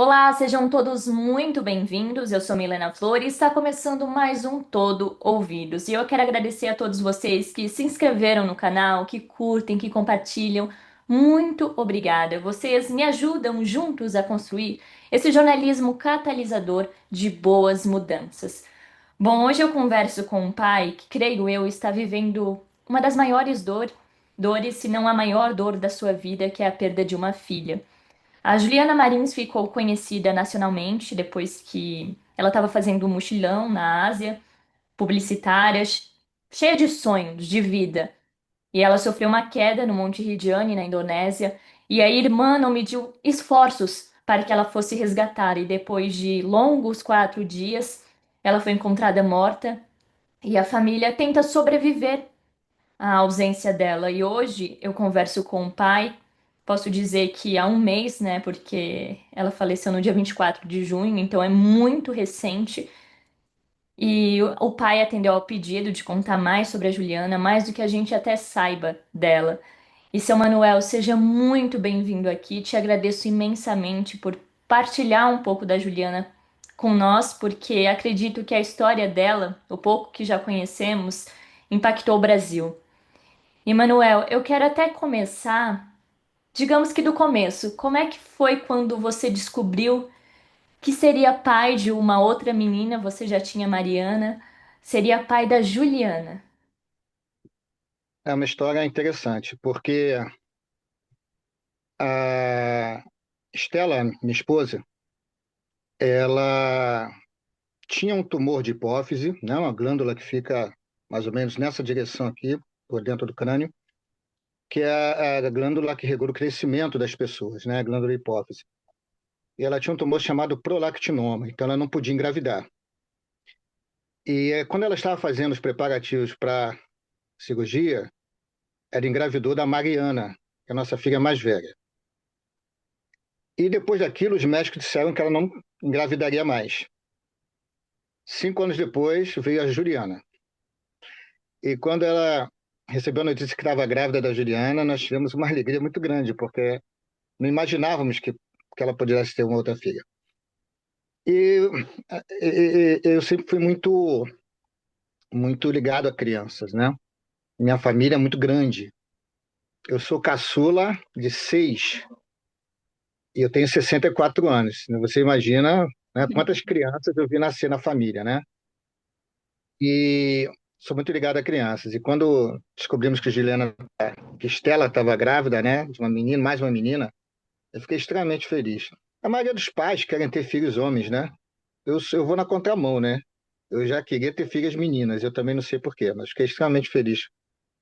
Olá, sejam todos muito bem-vindos. Eu sou Milena Flores e está começando mais um Todo Ouvidos. E eu quero agradecer a todos vocês que se inscreveram no canal, que curtem, que compartilham. Muito obrigada. Vocês me ajudam juntos a construir esse jornalismo catalisador de boas mudanças. Bom, hoje eu converso com um pai que, creio eu, está vivendo uma das maiores dores, se não a maior dor da sua vida, que é a perda de uma filha. A Juliana Marins ficou conhecida nacionalmente depois que ela estava fazendo um mochilão na Ásia, publicitária, cheia de sonhos, de vida. E ela sofreu uma queda no Monte Rinjani, na Indonésia, e a irmã não mediu esforços para que ela fosse resgatada. E depois de longos 4 dias, ela foi encontrada morta e a família tenta sobreviver a ausência dela. E hoje eu converso com o pai. Posso dizer que há um mês, né? Porque ela faleceu no dia 24 de junho, então é muito recente. E o pai atendeu ao pedido de contar mais sobre a Juliana, mais do que a gente até saiba dela. E seu Manuel, seja muito bem-vindo aqui. Te agradeço imensamente por partilhar um pouco da Juliana com nós, porque acredito que a história dela, o pouco que já conhecemos, impactou o Brasil. Emanuel, eu quero até começar, digamos que do começo. Como é que foi quando você descobriu que seria pai de uma outra menina? Você já tinha Mariana, seria pai da Juliana. É uma história interessante, porque a Estela, minha esposa, ela tinha um tumor de hipófise, né, uma glândula que fica mais ou menos nessa direção aqui, por dentro do crânio, que é a glândula que regula o crescimento das pessoas, né, a glândula hipófise. E ela tinha um tumor chamado prolactinoma, então ela não podia engravidar. E quando ela estava fazendo os preparativos para cirurgia, ela engravidou da Mariana, que é a nossa filha mais velha. E depois daquilo, os médicos disseram que ela não engravidaria mais. 5 anos depois, veio a Juliana. E quando ela recebeu a notícia que estava grávida da Juliana, nós tivemos uma alegria muito grande, porque não imaginávamos que ela pudesse ter uma outra filha. E, eu sempre fui muito ligado a crianças, né? Minha família é muito grande. Eu sou caçula de 6 e eu tenho 64 anos. Você imagina, né, quantas crianças eu vi nascer na família, né? E sou muito ligado a crianças. E quando descobrimos que Estela estava grávida, né, de uma menina, mais uma menina, eu fiquei extremamente feliz. A maioria dos pais querem ter filhos homens, né? Eu vou na contramão, né? Eu já queria ter filhas meninas, eu também não sei por quê, mas fiquei extremamente feliz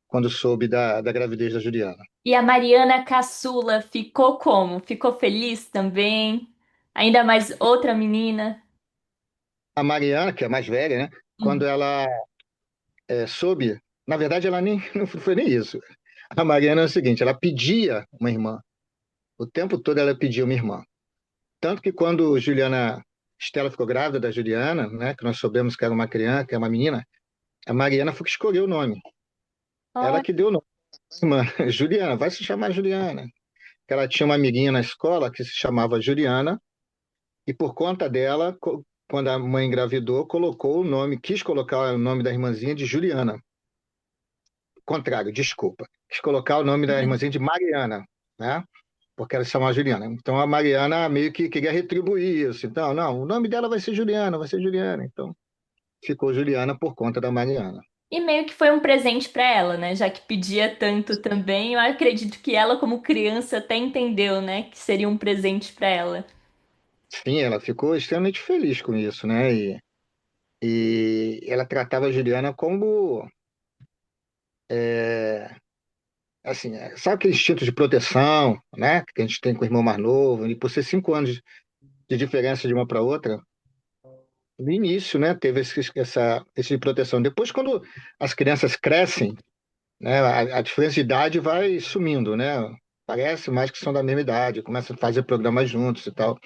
quando soube da gravidez da Juliana. E a Mariana Caçula ficou como? Ficou feliz também? Ainda mais outra menina? A Mariana, que é a mais velha, né? Quando Hum. ela soube, na verdade, ela nem não foi nem isso. A Mariana é o seguinte, ela pedia uma irmã. O tempo todo ela pedia uma irmã. Tanto que quando Juliana Estela ficou grávida da Juliana, né, que nós soubemos que era uma criança, que era uma menina, a Mariana foi que escolheu o nome. Ela que deu o nome. Irmã, Juliana, vai se chamar Juliana. Que ela tinha uma amiguinha na escola que se chamava Juliana, e por conta dela, quando a mãe engravidou, colocou o nome, quis colocar o nome da irmãzinha de Juliana. Contrário, desculpa. Quis colocar o nome da irmãzinha de Mariana, né? Porque ela se chamava Juliana. Então a Mariana meio que queria retribuir isso. Então, não, o nome dela vai ser Juliana, vai ser Juliana. Então ficou Juliana por conta da Mariana. E meio que foi um presente para ela, né? Já que pedia tanto também, eu acredito que ela, como criança, até entendeu, né? Que seria um presente para ela. Sim, ela ficou extremamente feliz com isso, né? E ela tratava a Juliana como, assim, sabe aquele instinto de proteção, né? Que a gente tem com o irmão mais novo, e por ser 5 anos de diferença de uma para outra, no início, né? Teve esse de proteção. Depois, quando as crianças crescem, né? A diferença de idade vai sumindo, né? Parece mais que são da mesma idade, começam a fazer programas juntos e tal.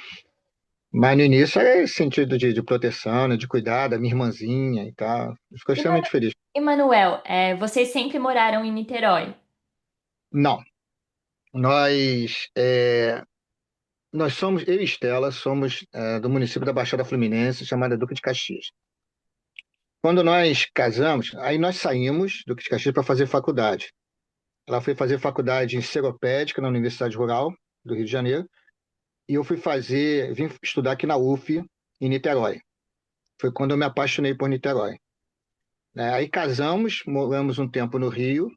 Mas no início era esse sentido de proteção, né? De cuidar da minha irmãzinha e tal. Ficou E, extremamente feliz. Emanuel, vocês sempre moraram em Niterói? Não, nós, Nós somos, eu e Estela, somos do município da Baixada Fluminense, chamada Duque de Caxias. Quando nós casamos, aí nós saímos do Duque de Caxias para fazer faculdade. Ela foi fazer faculdade em Seropédica, na Universidade Rural do Rio de Janeiro, e eu vim estudar aqui na UF, em Niterói. Foi quando eu me apaixonei por Niterói. Aí casamos, moramos um tempo no Rio,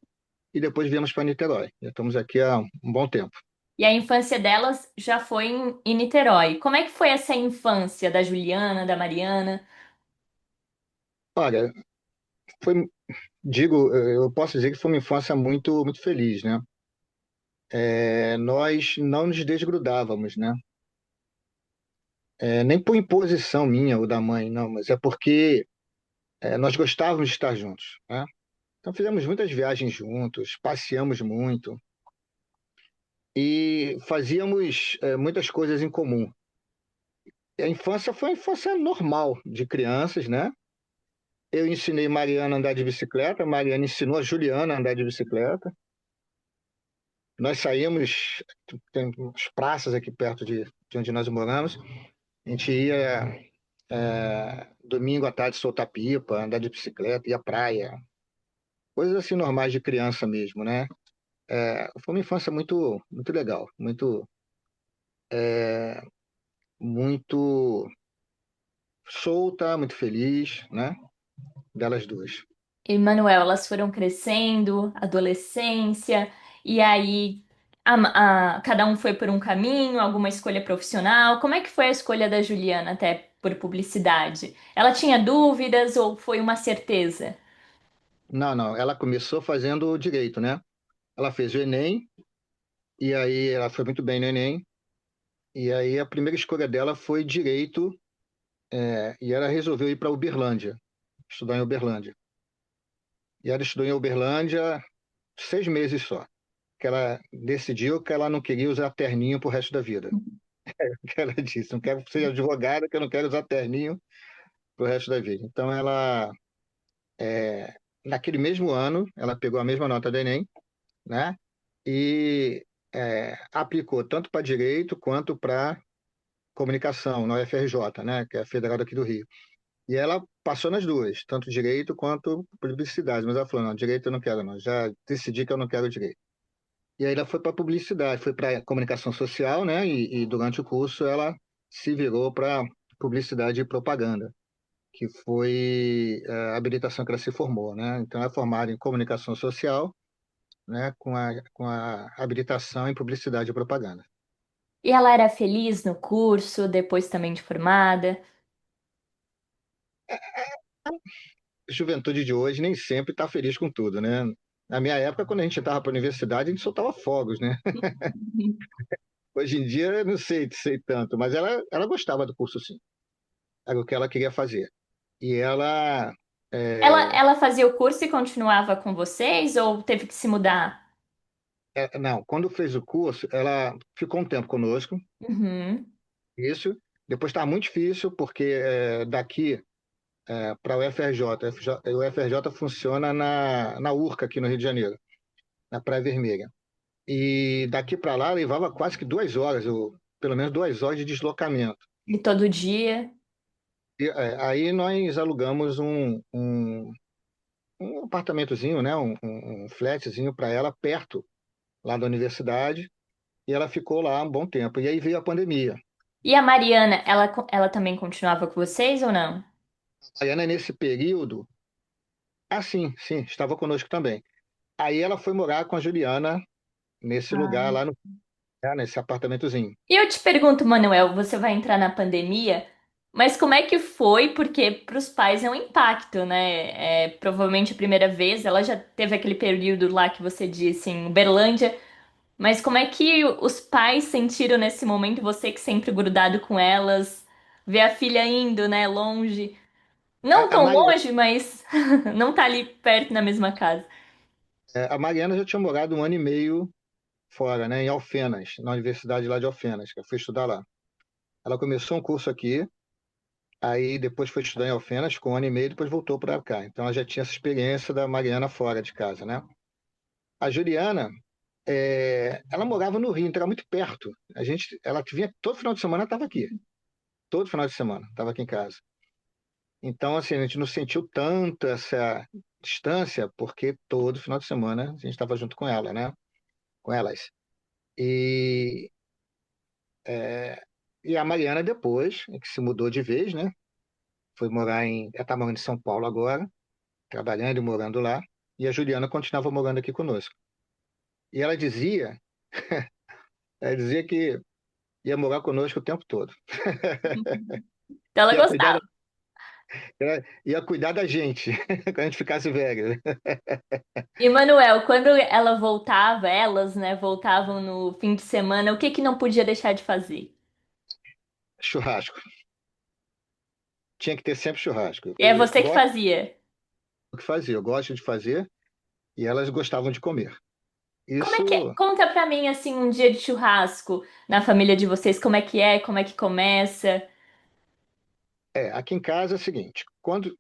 e depois viemos para Niterói. Já estamos aqui há um bom tempo. E a infância delas já foi em Niterói. Como é que foi essa infância da Juliana, da Mariana? Olha, foi, eu posso dizer que foi uma infância muito, muito feliz, né? Nós não nos desgrudávamos, né? Nem por imposição minha ou da mãe, não, mas é porque nós gostávamos de estar juntos, né? Então fizemos muitas viagens juntos, passeamos muito e fazíamos muitas coisas em comum. A infância foi uma infância normal de crianças, né? Eu ensinei Mariana a andar de bicicleta, Mariana ensinou a Juliana a andar de bicicleta. Nós saímos, tem umas praças aqui perto de onde nós moramos, a gente ia domingo à tarde soltar pipa, andar de bicicleta, ia à praia, coisas assim normais de criança mesmo, né? Foi uma infância muito, muito legal, muito solta, muito feliz, né? Delas duas. E Manuel, elas foram crescendo, adolescência, e aí cada um foi por um caminho, alguma escolha profissional. Como é que foi a escolha da Juliana até por publicidade? Ela tinha dúvidas ou foi uma certeza? Não, não, ela começou fazendo direito, né? Ela fez o Enem, e aí ela foi muito bem no Enem, e aí a primeira escolha dela foi direito, e ela resolveu ir para Uberlândia, estudar em Uberlândia. E ela estudou em Uberlândia 6 meses só, que ela decidiu que ela não queria usar terninho pro resto da vida. Que ela disse, não quero ser advogada, que eu não quero usar terninho pro resto da vida. Então naquele mesmo ano, ela pegou a mesma nota do Enem, né? E aplicou tanto para direito quanto para comunicação na UFRJ, né? Que é a federal daqui do Rio. E ela passou nas duas, tanto direito quanto publicidade. Mas ela falou, não, direito eu não quero, não. Já decidi que eu não quero direito. E aí ela foi para publicidade, foi para comunicação social, né? E durante o curso ela se virou para publicidade e propaganda, que foi a habilitação que ela se formou, né? Então ela é formada em comunicação social, né? Com a habilitação em publicidade e propaganda. E ela era feliz no curso, depois também de formada? A juventude de hoje nem sempre está feliz com tudo, né? Na minha época, quando a gente estava para a universidade, a gente soltava fogos, né? Hoje em dia, eu não sei tanto, mas ela gostava do curso, sim. Era o que ela queria fazer. E ela, é, Ela fazia o curso e continuava com vocês ou teve que se mudar? não, quando fez o curso, ela ficou um tempo conosco, Uhum. isso. Depois estava muito difícil, porque daqui para o UFRJ, o UFRJ funciona na URCA, aqui no Rio de Janeiro, na Praia Vermelha. E daqui para lá levava quase que 2 horas, pelo menos 2 horas de deslocamento. E todo dia? E, aí nós alugamos um apartamentozinho, né, um flatzinho para ela perto lá da universidade, e ela ficou lá um bom tempo. E aí veio a pandemia. E a Mariana, ela também continuava com vocês ou não? A Ana, nesse período, sim, sim, estava conosco também. Aí ela foi morar com a Juliana nesse lugar lá nesse apartamentozinho. E eu te pergunto, Manuel, você vai entrar na pandemia, mas como é que foi? Porque para os pais é um impacto, né? É, provavelmente a primeira vez, ela já teve aquele período lá que você disse em Uberlândia, mas como é que os pais sentiram nesse momento, você que sempre grudado com elas, ver a filha indo, né, longe? Não A, a, tão Mari- longe, mas não tá ali perto na mesma casa. a Mariana já tinha morado 1 ano e meio fora, né, em Alfenas, na universidade lá de Alfenas, que eu fui estudar lá. Ela começou um curso aqui, aí depois foi estudar em Alfenas, ficou 1 ano e meio, depois voltou para cá. Então ela já tinha essa experiência da Mariana fora de casa, né? A Juliana, ela morava no Rio, então era muito perto. Ela vinha todo final de semana, estava aqui. Todo final de semana, estava aqui em casa. Então, assim, a gente não sentiu tanto essa distância, porque todo final de semana a gente estava junto com ela, né? Com elas. E, e a Mariana depois, que se mudou de vez, né? Foi morar ela está morando em São Paulo agora, trabalhando e morando lá. E a Juliana continuava morando aqui conosco. E ela dizia que ia morar conosco o tempo todo. Então ela Ia cuidar gostava. da, ia cuidar da gente, quando a gente ficasse velho. E Manuel, quando ela voltava, elas, né, voltavam no fim de semana, o que que não podia deixar de fazer? Churrasco. Tinha que ter sempre churrasco. E é Eu você que gosto fazia. do que fazer, eu gosto de fazer e elas gostavam de comer. Como é que é? Isso, Conta pra mim assim um dia de churrasco na família de vocês, como é que começa? aqui em casa é o seguinte, quando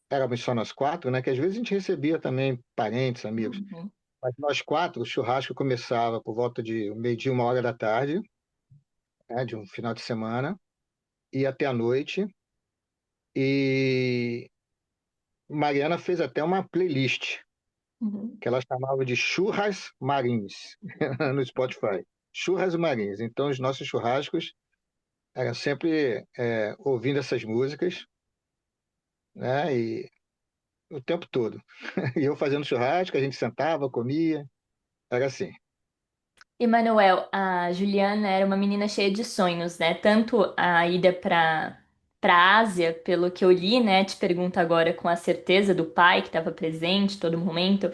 éramos só nós quatro, né, que às vezes a gente recebia também parentes, amigos, Uhum, mas nós quatro, o churrasco começava por volta de meio-dia, 1 hora da tarde, né, de um final de semana, e até a noite. E Mariana fez até uma playlist uhum. que ela chamava de Churras Marins no Spotify. Churras Marins. Então, os nossos churrascos eram sempre ouvindo essas músicas, né? E o tempo todo. E eu fazendo churrasco, a gente sentava, comia, era assim. E Manuel, a Juliana era uma menina cheia de sonhos, né? Tanto a ida para Ásia, pelo que eu li, né? Te pergunto agora com a certeza do pai que estava presente todo momento,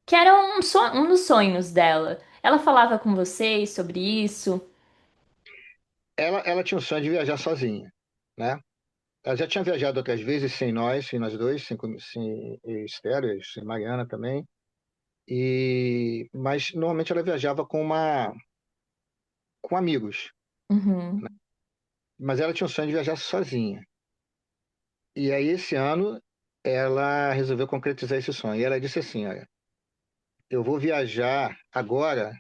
que era um dos sonhos dela. Ela falava com vocês sobre isso? Ela tinha o sonho de viajar sozinha, né? Ela já tinha viajado outras vezes sem nós dois, sem Esther, sem Mariana também. Mas normalmente ela viajava com amigos, Uhum, mas ela tinha o sonho de viajar sozinha. E aí esse ano ela resolveu concretizar esse sonho. E ela disse assim, olha, eu vou viajar agora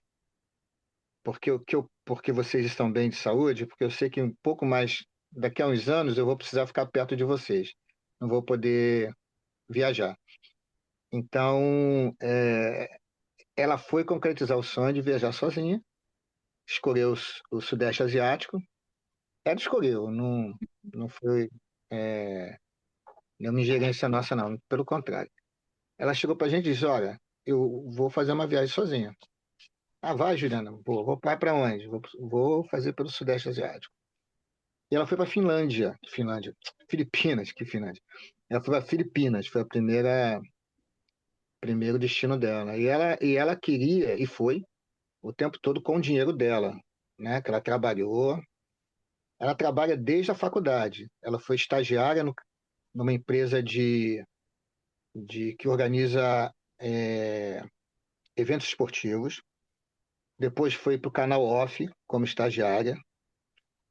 porque vocês estão bem de saúde, porque eu sei que um pouco mais daqui a uns anos eu vou precisar ficar perto de vocês. Não vou poder viajar. Então, ela foi concretizar o sonho de viajar sozinha, escolheu o Sudeste Asiático. Ela escolheu, não foi é, nenhuma ingerência nossa, não. Pelo contrário. Ela chegou pra gente e disse, olha, eu vou fazer uma viagem sozinha. Ah, vai, Juliana. Vai para onde? Vou fazer pelo Sudeste Asiático. E ela foi para Filipinas, que Finlândia. Ela foi para Filipinas, foi a primeiro destino dela. E ela queria, e foi, o tempo todo com o dinheiro dela, né? Que ela trabalhou. Ela trabalha desde a faculdade. Ela foi estagiária numa empresa que organiza eventos esportivos. Depois foi para o canal Off como estagiária.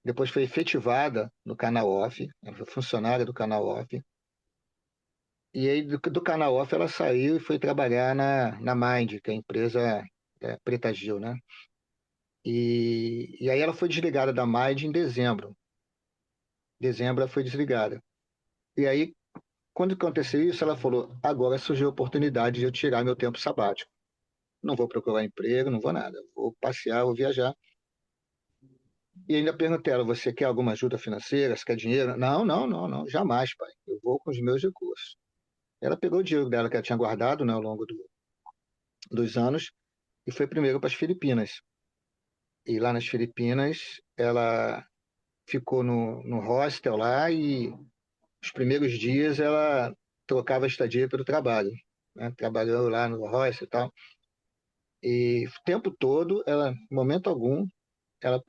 Depois foi efetivada no canal Off. Ela foi funcionária do canal Off. E aí do canal Off ela saiu e foi trabalhar na Mind, que é a empresa Preta Gil, né? E aí ela foi desligada da Mind em dezembro. Dezembro ela foi desligada. E aí, quando aconteceu isso, ela falou: agora surgiu a oportunidade de eu tirar meu tempo sabático. Não vou procurar emprego, não vou nada. Vou passear, vou viajar. E ainda perguntei a ela: você quer alguma ajuda financeira? Você quer dinheiro? Não, não, não, não, jamais, pai. Eu vou com os meus recursos. Ela pegou o dinheiro dela que ela tinha guardado, né, ao longo dos anos e foi primeiro para as Filipinas. E lá nas Filipinas, ela ficou no hostel lá e os primeiros dias ela trocava a estadia pelo trabalho, né? Trabalhou lá no hostel e tal. E o tempo todo, ela, em momento algum, ela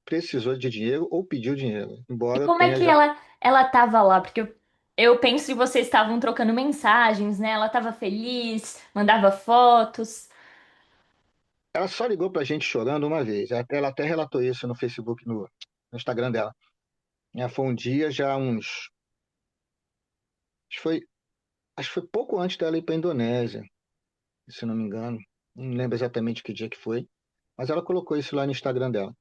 precisou de dinheiro ou pediu dinheiro, E embora como é tenha que já. ela tava lá? Porque eu penso que vocês estavam trocando mensagens, né? Ela tava feliz, mandava fotos. Ela só ligou para a gente chorando uma vez. Ela até relatou isso no Facebook, no Instagram dela. Foi um dia já uns. Acho que foi, acho que foi pouco antes dela ir para a Indonésia, se não me engano. não lembro exatamente que dia que foi, mas ela colocou isso lá no Instagram dela.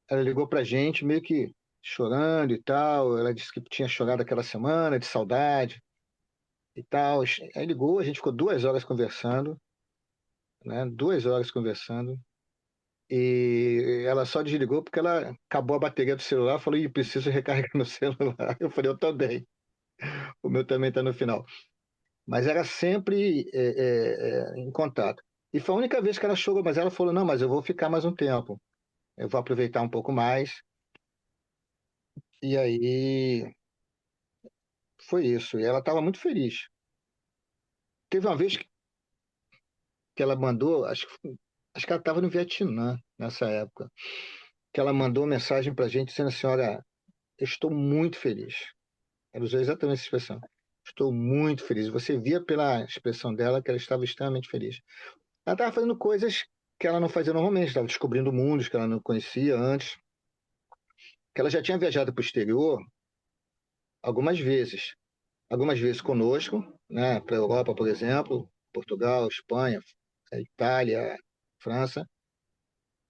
Ela ligou pra gente meio que chorando e tal. Ela disse que tinha chorado aquela semana de saudade e tal. Aí ligou, a gente ficou 2 horas conversando, né? 2 horas conversando. E ela só desligou porque ela acabou a bateria do celular, falou, e preciso recarregar meu celular. Eu falei, eu também. O meu também está no final. Mas era sempre em contato. E foi a única vez que ela chorou, mas ela falou, não, mas eu vou ficar mais um tempo. Eu vou aproveitar um pouco mais. E aí foi isso. E ela estava muito feliz. Teve uma vez que ela mandou, acho que ela estava no Vietnã nessa época, que ela mandou uma mensagem para a gente dizendo assim, olha, eu estou muito feliz. Ela usou exatamente essa expressão. Estou muito feliz. Você via pela expressão dela que ela estava extremamente feliz. Ela estava fazendo coisas que ela não fazia normalmente, estava descobrindo mundos que ela não conhecia antes, que ela já tinha viajado para o exterior algumas vezes. Algumas vezes conosco, né, para a Europa, por exemplo, Portugal, Espanha, Itália, França.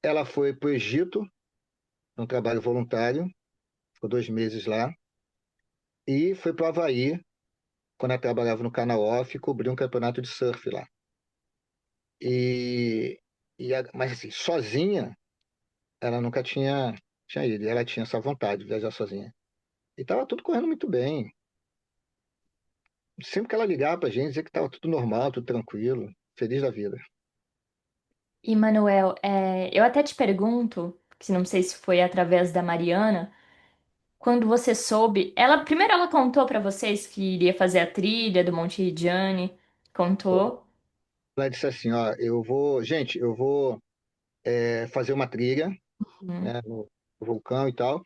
Ela foi para o Egito, num trabalho voluntário, ficou 2 meses lá, e foi para o Havaí, quando ela trabalhava no Canal Off, e cobriu um campeonato de surf lá. E, mas assim, sozinha, ela nunca tinha ido, e ela tinha essa vontade de viajar sozinha. E estava tudo correndo muito bem. Sempre que ela ligava para a gente, dizia que estava tudo normal, tudo tranquilo, feliz da vida. E, Manuel, eu até te pergunto, que não sei se foi através da Mariana, quando você soube, primeiro ela contou pra vocês que iria fazer a trilha do Monte Rigiani, contou. Ela disse assim, ó, gente, eu vou fazer uma trilha, Hum. né, no vulcão e tal,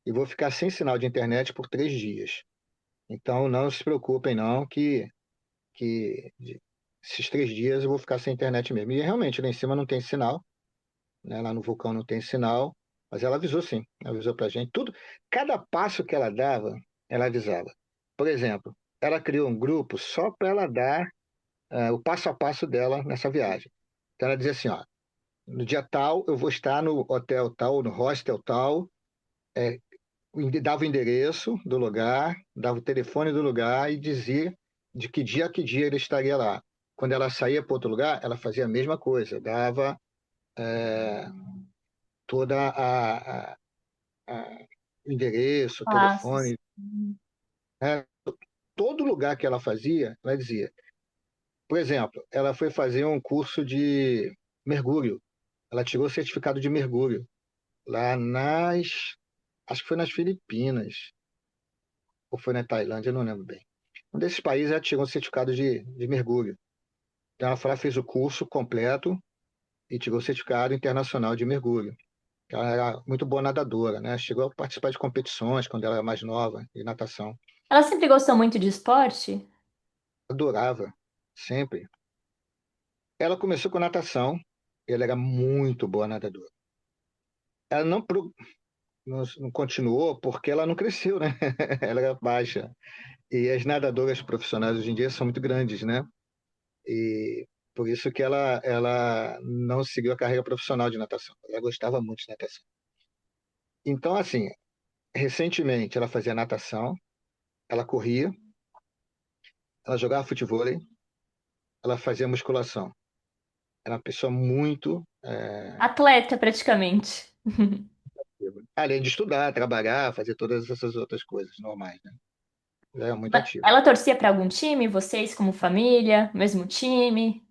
e vou ficar sem sinal de internet por 3 dias. Então não se preocupem não, que esses 3 dias eu vou ficar sem internet mesmo. E realmente lá em cima não tem sinal, né, lá no vulcão não tem sinal, mas ela avisou sim, avisou pra gente tudo. Cada passo que ela dava, ela avisava. Por exemplo, ela criou um grupo só para ela dar o passo a passo dela nessa viagem. Então ela dizia assim, ó, no dia tal eu vou estar no hotel tal, no hostel tal, é, dava o endereço do lugar, dava o telefone do lugar e dizia de que dia a que dia ele estaria lá. Quando ela saía para outro lugar, ela fazia a mesma coisa, dava toda o endereço, o Passos. telefone, né? Todo lugar que ela fazia, ela dizia. Por exemplo, ela foi fazer um curso de mergulho. Ela tirou o certificado de mergulho lá acho que foi nas Filipinas, ou foi na Tailândia, eu não lembro bem. Um desses países ela tirou um certificado de mergulho. Então ela fez o curso completo e tirou o certificado internacional de mergulho. Ela era muito boa nadadora, né? Chegou a participar de competições quando ela era mais nova, de natação. Ela sempre gostou muito de esporte? Adorava, sempre. Ela começou com natação, ela era muito boa nadadora. Ela não continuou porque ela não cresceu, né? Ela era baixa. E as nadadoras profissionais hoje em dia são muito grandes, né? E por isso que ela não seguiu a carreira profissional de natação. Ela gostava muito de natação. Então, assim, recentemente ela fazia natação, ela corria, ela jogava futevôlei, ela fazia musculação. Era uma pessoa muito. Atleta, praticamente. Além de estudar, trabalhar, fazer todas essas outras coisas normais, né? Ela era muito ativa. Ela torcia para algum time? Vocês, como família, mesmo time?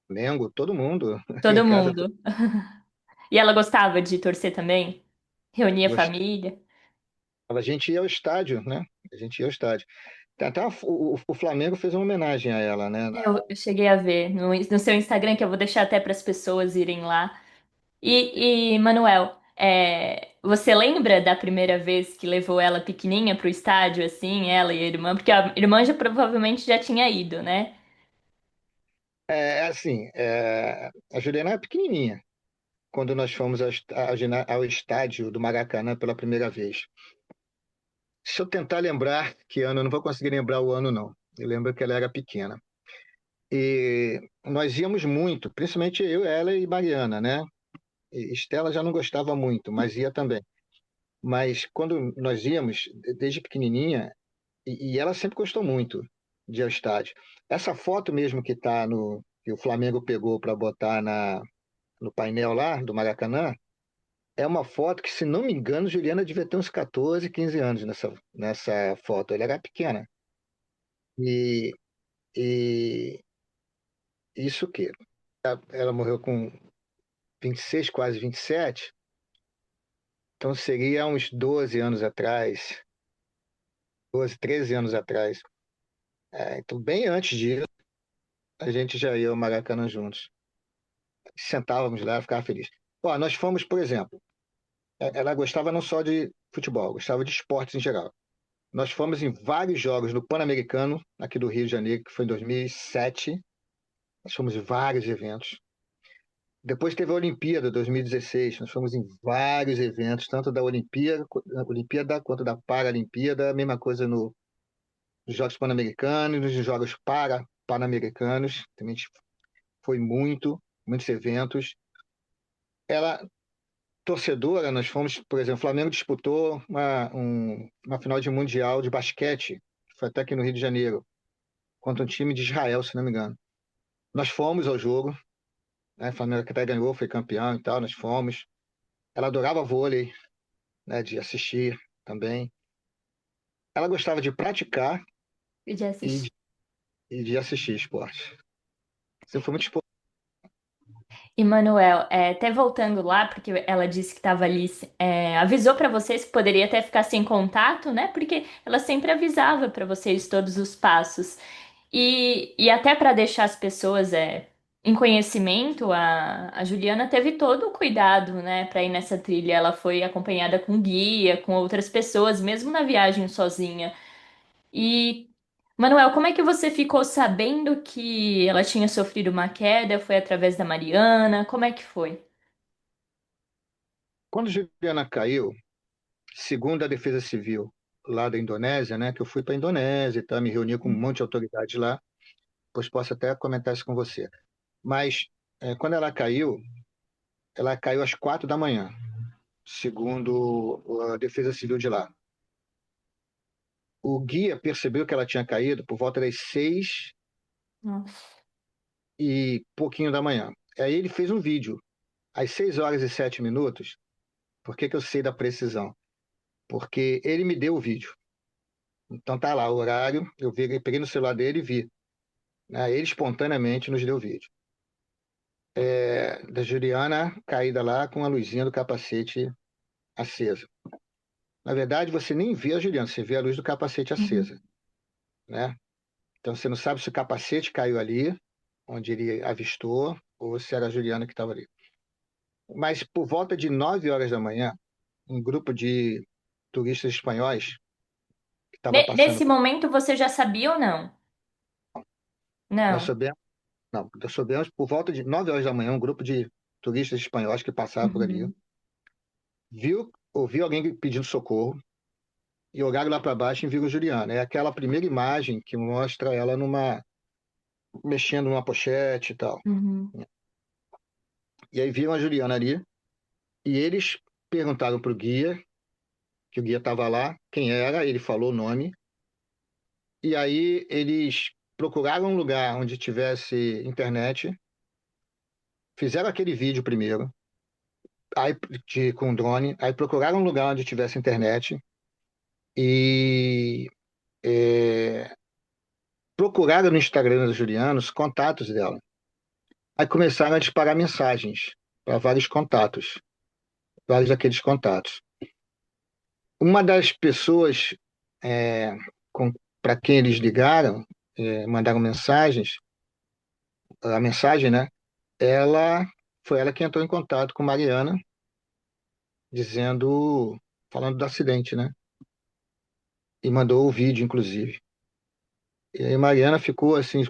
Mengo, todo mundo em Todo casa mundo. E ela gostava de torcer também? Reunia a gostava. família? A gente ia ao estádio, né? A gente ia ao estádio. Até o Flamengo fez uma homenagem a ela, né? Eu cheguei a ver no seu Instagram, que eu vou deixar até para as pessoas irem lá. Manuel, você lembra da primeira vez que levou ela pequenininha pro estádio, assim, ela e a irmã? Porque a irmã já provavelmente já tinha ido, né? Assim, a Juliana era pequenininha quando nós fomos ao estádio do Maracanã pela primeira vez. Se eu tentar lembrar que ano, eu não vou conseguir lembrar o ano, não. Eu lembro que ela era pequena. E nós íamos muito, principalmente eu, ela e Mariana, né? E Estela já não gostava muito, mas ia também. Mas quando nós íamos, desde pequenininha, e ela sempre gostou muito de ir ao estádio. Essa foto mesmo que o Flamengo pegou para botar no painel lá do Maracanã, é uma foto que, se não me engano, Juliana devia ter uns 14, 15 anos nessa foto. Ela era pequena. E, e isso que ela morreu com 26, quase 27, então seria uns 12 anos atrás, 12, 13 anos atrás. Então, bem antes disso, a gente já ia ao Maracanã juntos. Sentávamos lá, ficava feliz. Ó, nós fomos, por exemplo, ela gostava não só de futebol, gostava de esportes em geral. Nós fomos em vários jogos no Pan-Americano, aqui do Rio de Janeiro, que foi em 2007. Nós fomos em vários eventos. Depois teve a Olimpíada 2016. Nós fomos em vários eventos, tanto da Olimpíada quanto da Paralimpíada. A mesma coisa nos Jogos Pan-Americanos, nos Jogos Pan-Americanos. Também a gente foi muitos eventos. Ela, torcedora, nós fomos, por exemplo, o Flamengo disputou uma final de Mundial de basquete, que foi até aqui no Rio de Janeiro, contra um time de Israel, se não me engano. Nós fomos ao jogo, né? O Flamengo até ganhou, foi campeão e tal, nós fomos. Ela adorava vôlei, né, de assistir também. Ela gostava de praticar De e assistir. de, e de assistir esporte. Você foi muito esporte. E Manuel, até voltando lá, porque ela disse que estava ali, avisou para vocês que poderia até ficar sem contato, né? Porque ela sempre avisava para vocês todos os passos. E até para deixar as pessoas em conhecimento, a Juliana teve todo o cuidado, né, para ir nessa trilha. Ela foi acompanhada com guia, com outras pessoas, mesmo na viagem sozinha. E, Manuel, como é que você ficou sabendo que ela tinha sofrido uma queda? Foi através da Mariana? Como é que foi? Quando Juliana caiu, segundo a Defesa Civil lá da Indonésia, né, que eu fui para a Indonésia e tal, me reuni com um monte de autoridades lá, depois posso até comentar isso com você. Mas quando ela caiu às 4 da manhã, segundo a Defesa Civil de lá. O guia percebeu que ela tinha caído por volta das 6 e pouquinho da manhã. Aí ele fez um vídeo, às 6 horas e 7 minutos. Por que que eu sei da precisão? Porque ele me deu o vídeo. Então tá lá o horário, peguei no celular dele e vi. Né? Ele espontaneamente nos deu o vídeo. Da Juliana caída lá com a luzinha do capacete acesa. Na verdade, você nem vê a Juliana, você vê a luz do capacete Uhum. acesa. Né? Então você não sabe se o capacete caiu ali, onde ele avistou, ou se era a Juliana que estava ali. Mas por volta de 9 horas da manhã, um grupo de turistas espanhóis que estava passando. Nesse momento você já sabia ou não? Nós Não. soubemos, não, nós soubemos por volta de 9 horas da manhã, um grupo de turistas espanhóis que passavam por ali, Uhum. ouviu alguém pedindo socorro e olharam lá para baixo e viram Juliana. É aquela primeira imagem que mostra ela mexendo numa pochete e tal. Uhum. E aí viram a Juliana ali e eles perguntaram para o guia, que o guia estava lá, quem era, ele falou o nome. E aí eles procuraram um lugar onde tivesse internet, fizeram aquele vídeo primeiro, aí, com drone, aí procuraram um lugar onde tivesse internet e procuraram no Instagram da Juliana os contatos dela. Aí começaram a disparar mensagens para vários contatos, vários daqueles contatos. Uma das pessoas é, para quem eles ligaram, mandaram mensagens, a mensagem, né? Ela foi ela que entrou em contato com Mariana, falando do acidente, né? E mandou o vídeo, inclusive. E aí Mariana ficou assim,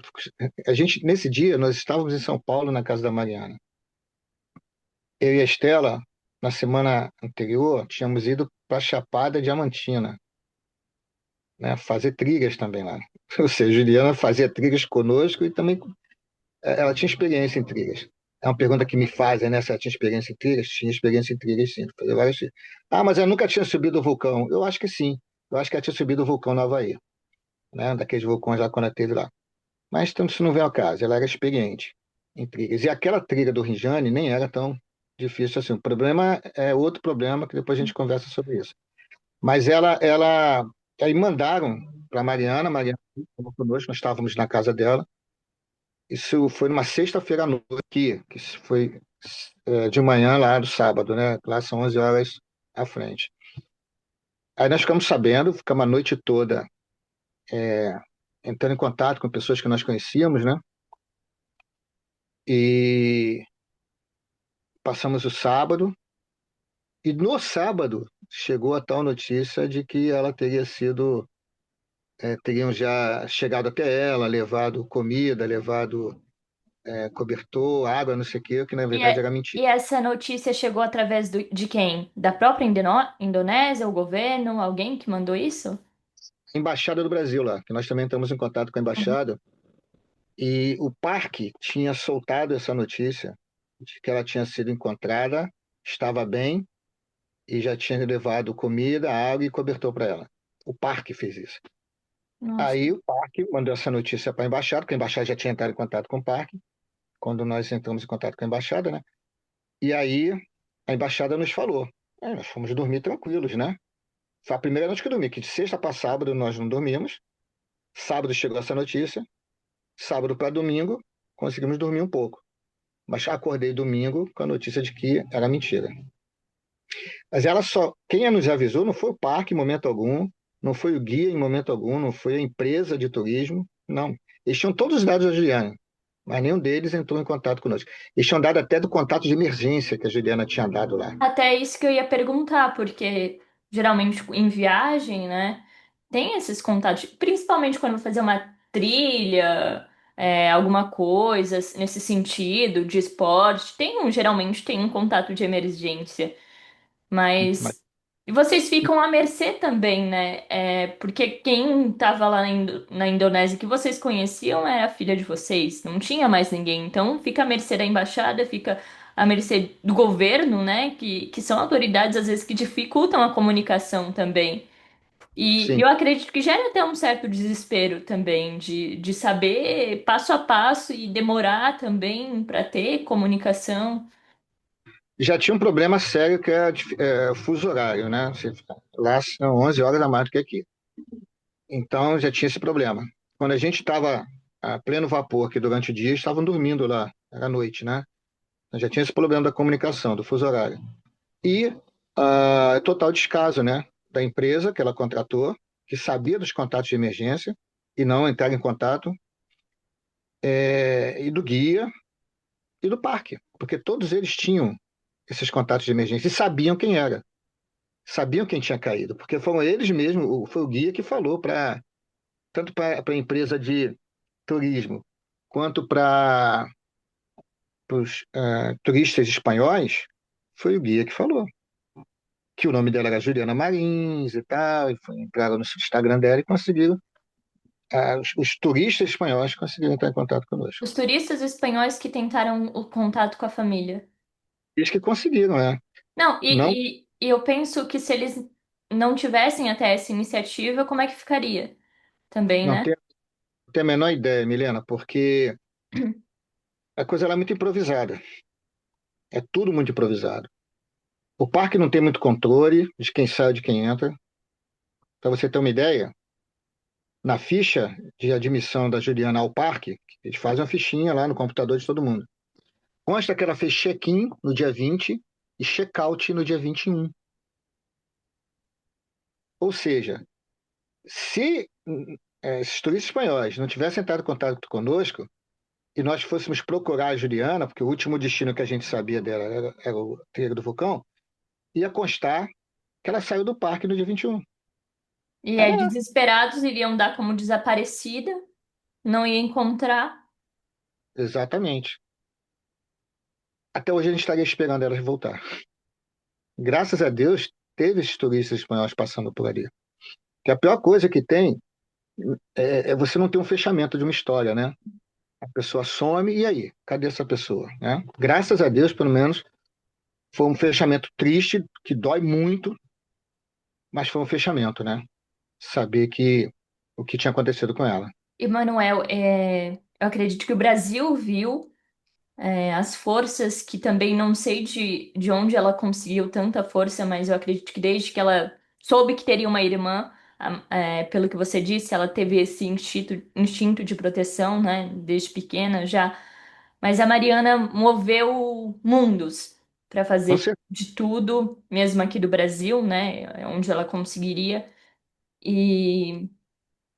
nesse dia nós estávamos em São Paulo na casa da Mariana. Eu e a Estela, na semana anterior, tínhamos ido para Chapada Diamantina, né? Fazer trilhas também lá. Ou seja, Juliana fazia trilhas conosco e também ela tinha experiência em trilhas. É uma pergunta que me fazem, né? Se ela tinha experiência em trilhas? Tinha experiência em trilhas, sim. Eu acho... Ah, mas ela nunca tinha subido o vulcão. Eu acho que sim. Eu acho que ela tinha subido o vulcão no Havaí, né? Daqueles vulcões lá quando ela esteve lá. Mas então, isso não vem ao caso. Ela era experiente em trilhas. E aquela trilha do Rinjani nem era tão difícil assim. O problema é outro problema que depois a gente conversa sobre isso. Mas aí mandaram para Mariana falou conosco, nós estávamos na casa dela. Isso foi numa sexta-feira à noite, que isso foi de manhã lá do sábado, né? Lá são 11 horas à frente. Aí nós ficamos sabendo, ficamos a noite toda é, entrando em contato com pessoas que nós conhecíamos, né? E passamos o sábado, e no sábado chegou a tal notícia de que ela teria sido, teriam já chegado até ela, levado comida, levado cobertor, água, não sei o quê, que na E, verdade era mentira. e essa notícia chegou através de quem? Da própria Indonésia, o governo, alguém que mandou isso? Embaixada do Brasil lá, que nós também estamos em contato com a Uhum. embaixada, e o parque tinha soltado essa notícia de que ela tinha sido encontrada, estava bem e já tinha levado comida, água e cobertor para ela. O parque fez isso. Nossa. Aí o parque mandou essa notícia para a embaixada, porque a embaixada já tinha entrado em contato com o parque, quando nós entramos em contato com a embaixada, né? E aí a embaixada nos falou. Nós fomos dormir tranquilos, né? Foi a primeira noite que eu dormi, que de sexta para sábado nós não dormimos. Sábado chegou essa notícia. Sábado para domingo, conseguimos dormir um pouco. Mas acordei domingo com a notícia de que era mentira. Mas ela só. Quem nos avisou não foi o parque em momento algum, não foi o guia em momento algum, não foi a empresa de turismo, não. Eles tinham todos os dados da Juliana, mas nenhum deles entrou em contato conosco. Eles tinham dado até do contato de emergência que a Juliana tinha dado lá. Até isso que eu ia perguntar, porque geralmente em viagem, né, tem esses contatos, principalmente quando vai fazer uma trilha, alguma coisa nesse sentido, de esporte, geralmente tem um contato de emergência. Mas, Mas e vocês ficam à mercê também, né? Porque quem estava lá na Indonésia que vocês conheciam era a filha de vocês, não tinha mais ninguém. Então fica à mercê da embaixada, fica à mercê do governo, né? Que são autoridades às vezes que dificultam a comunicação também. E sim, eu acredito que gera até um certo desespero também de saber passo a passo e demorar também para ter comunicação. já tinha um problema sério que é o fuso horário, né? Lá são 11 horas a mais do que aqui. Então já tinha esse problema. Quando a gente estava a pleno vapor, que durante o dia estavam dormindo lá, era noite, né? Então, já tinha esse problema da comunicação, do fuso horário. E total descaso, né? Da empresa que ela contratou, que sabia dos contatos de emergência e não entrar em contato, e do guia e do parque, porque todos eles tinham esses contatos de emergência e sabiam quem era, sabiam quem tinha caído, porque foram eles mesmos, foi o guia que falou para tanto para a empresa de turismo quanto para os turistas espanhóis, foi o guia que falou que o nome dela era Juliana Marins e tal, e entraram no Instagram dela e conseguiram, os turistas espanhóis conseguiram entrar em contato conosco. Os turistas espanhóis que tentaram o contato com a família. Eles que conseguiram, né? Não, Não, e eu penso que se eles não tivessem até essa iniciativa, como é que ficaria? Também, não né? tenho a menor ideia, Milena, porque a coisa lá é muito improvisada. É tudo muito improvisado. O parque não tem muito controle de quem sai e de quem entra. Para você ter uma ideia, na ficha de admissão da Juliana ao parque, eles fazem uma fichinha lá no computador de todo mundo. Consta que ela fez check-in no dia 20 e check-out no dia 21. Ou seja, se esses turistas espanhóis não tivessem entrado em contato conosco e nós fôssemos procurar a Juliana, porque o último destino que a gente sabia dela era o Trilha do Vulcão, ia constar que ela saiu do parque no dia 21. E aí, Era, desesperados, iriam dar como desaparecida, não ia encontrar. exatamente. Até hoje a gente estaria esperando elas voltar. Graças a Deus, teve esses turistas espanhóis passando por ali. Que a pior coisa que tem é você não ter um fechamento de uma história, né? A pessoa some, e aí? Cadê essa pessoa, né? Graças a Deus, pelo menos, foi um fechamento triste, que dói muito, mas foi um fechamento, né? Saber que o que tinha acontecido com ela. Emanuel, eu acredito que o Brasil viu as forças que também não sei de onde ela conseguiu tanta força, mas eu acredito que desde que ela soube que teria uma irmã, pelo que você disse, ela teve esse instinto de proteção, né, desde pequena já. Mas a Mariana moveu mundos para Com fazer certeza, de tudo, mesmo aqui do Brasil, né, onde ela conseguiria. E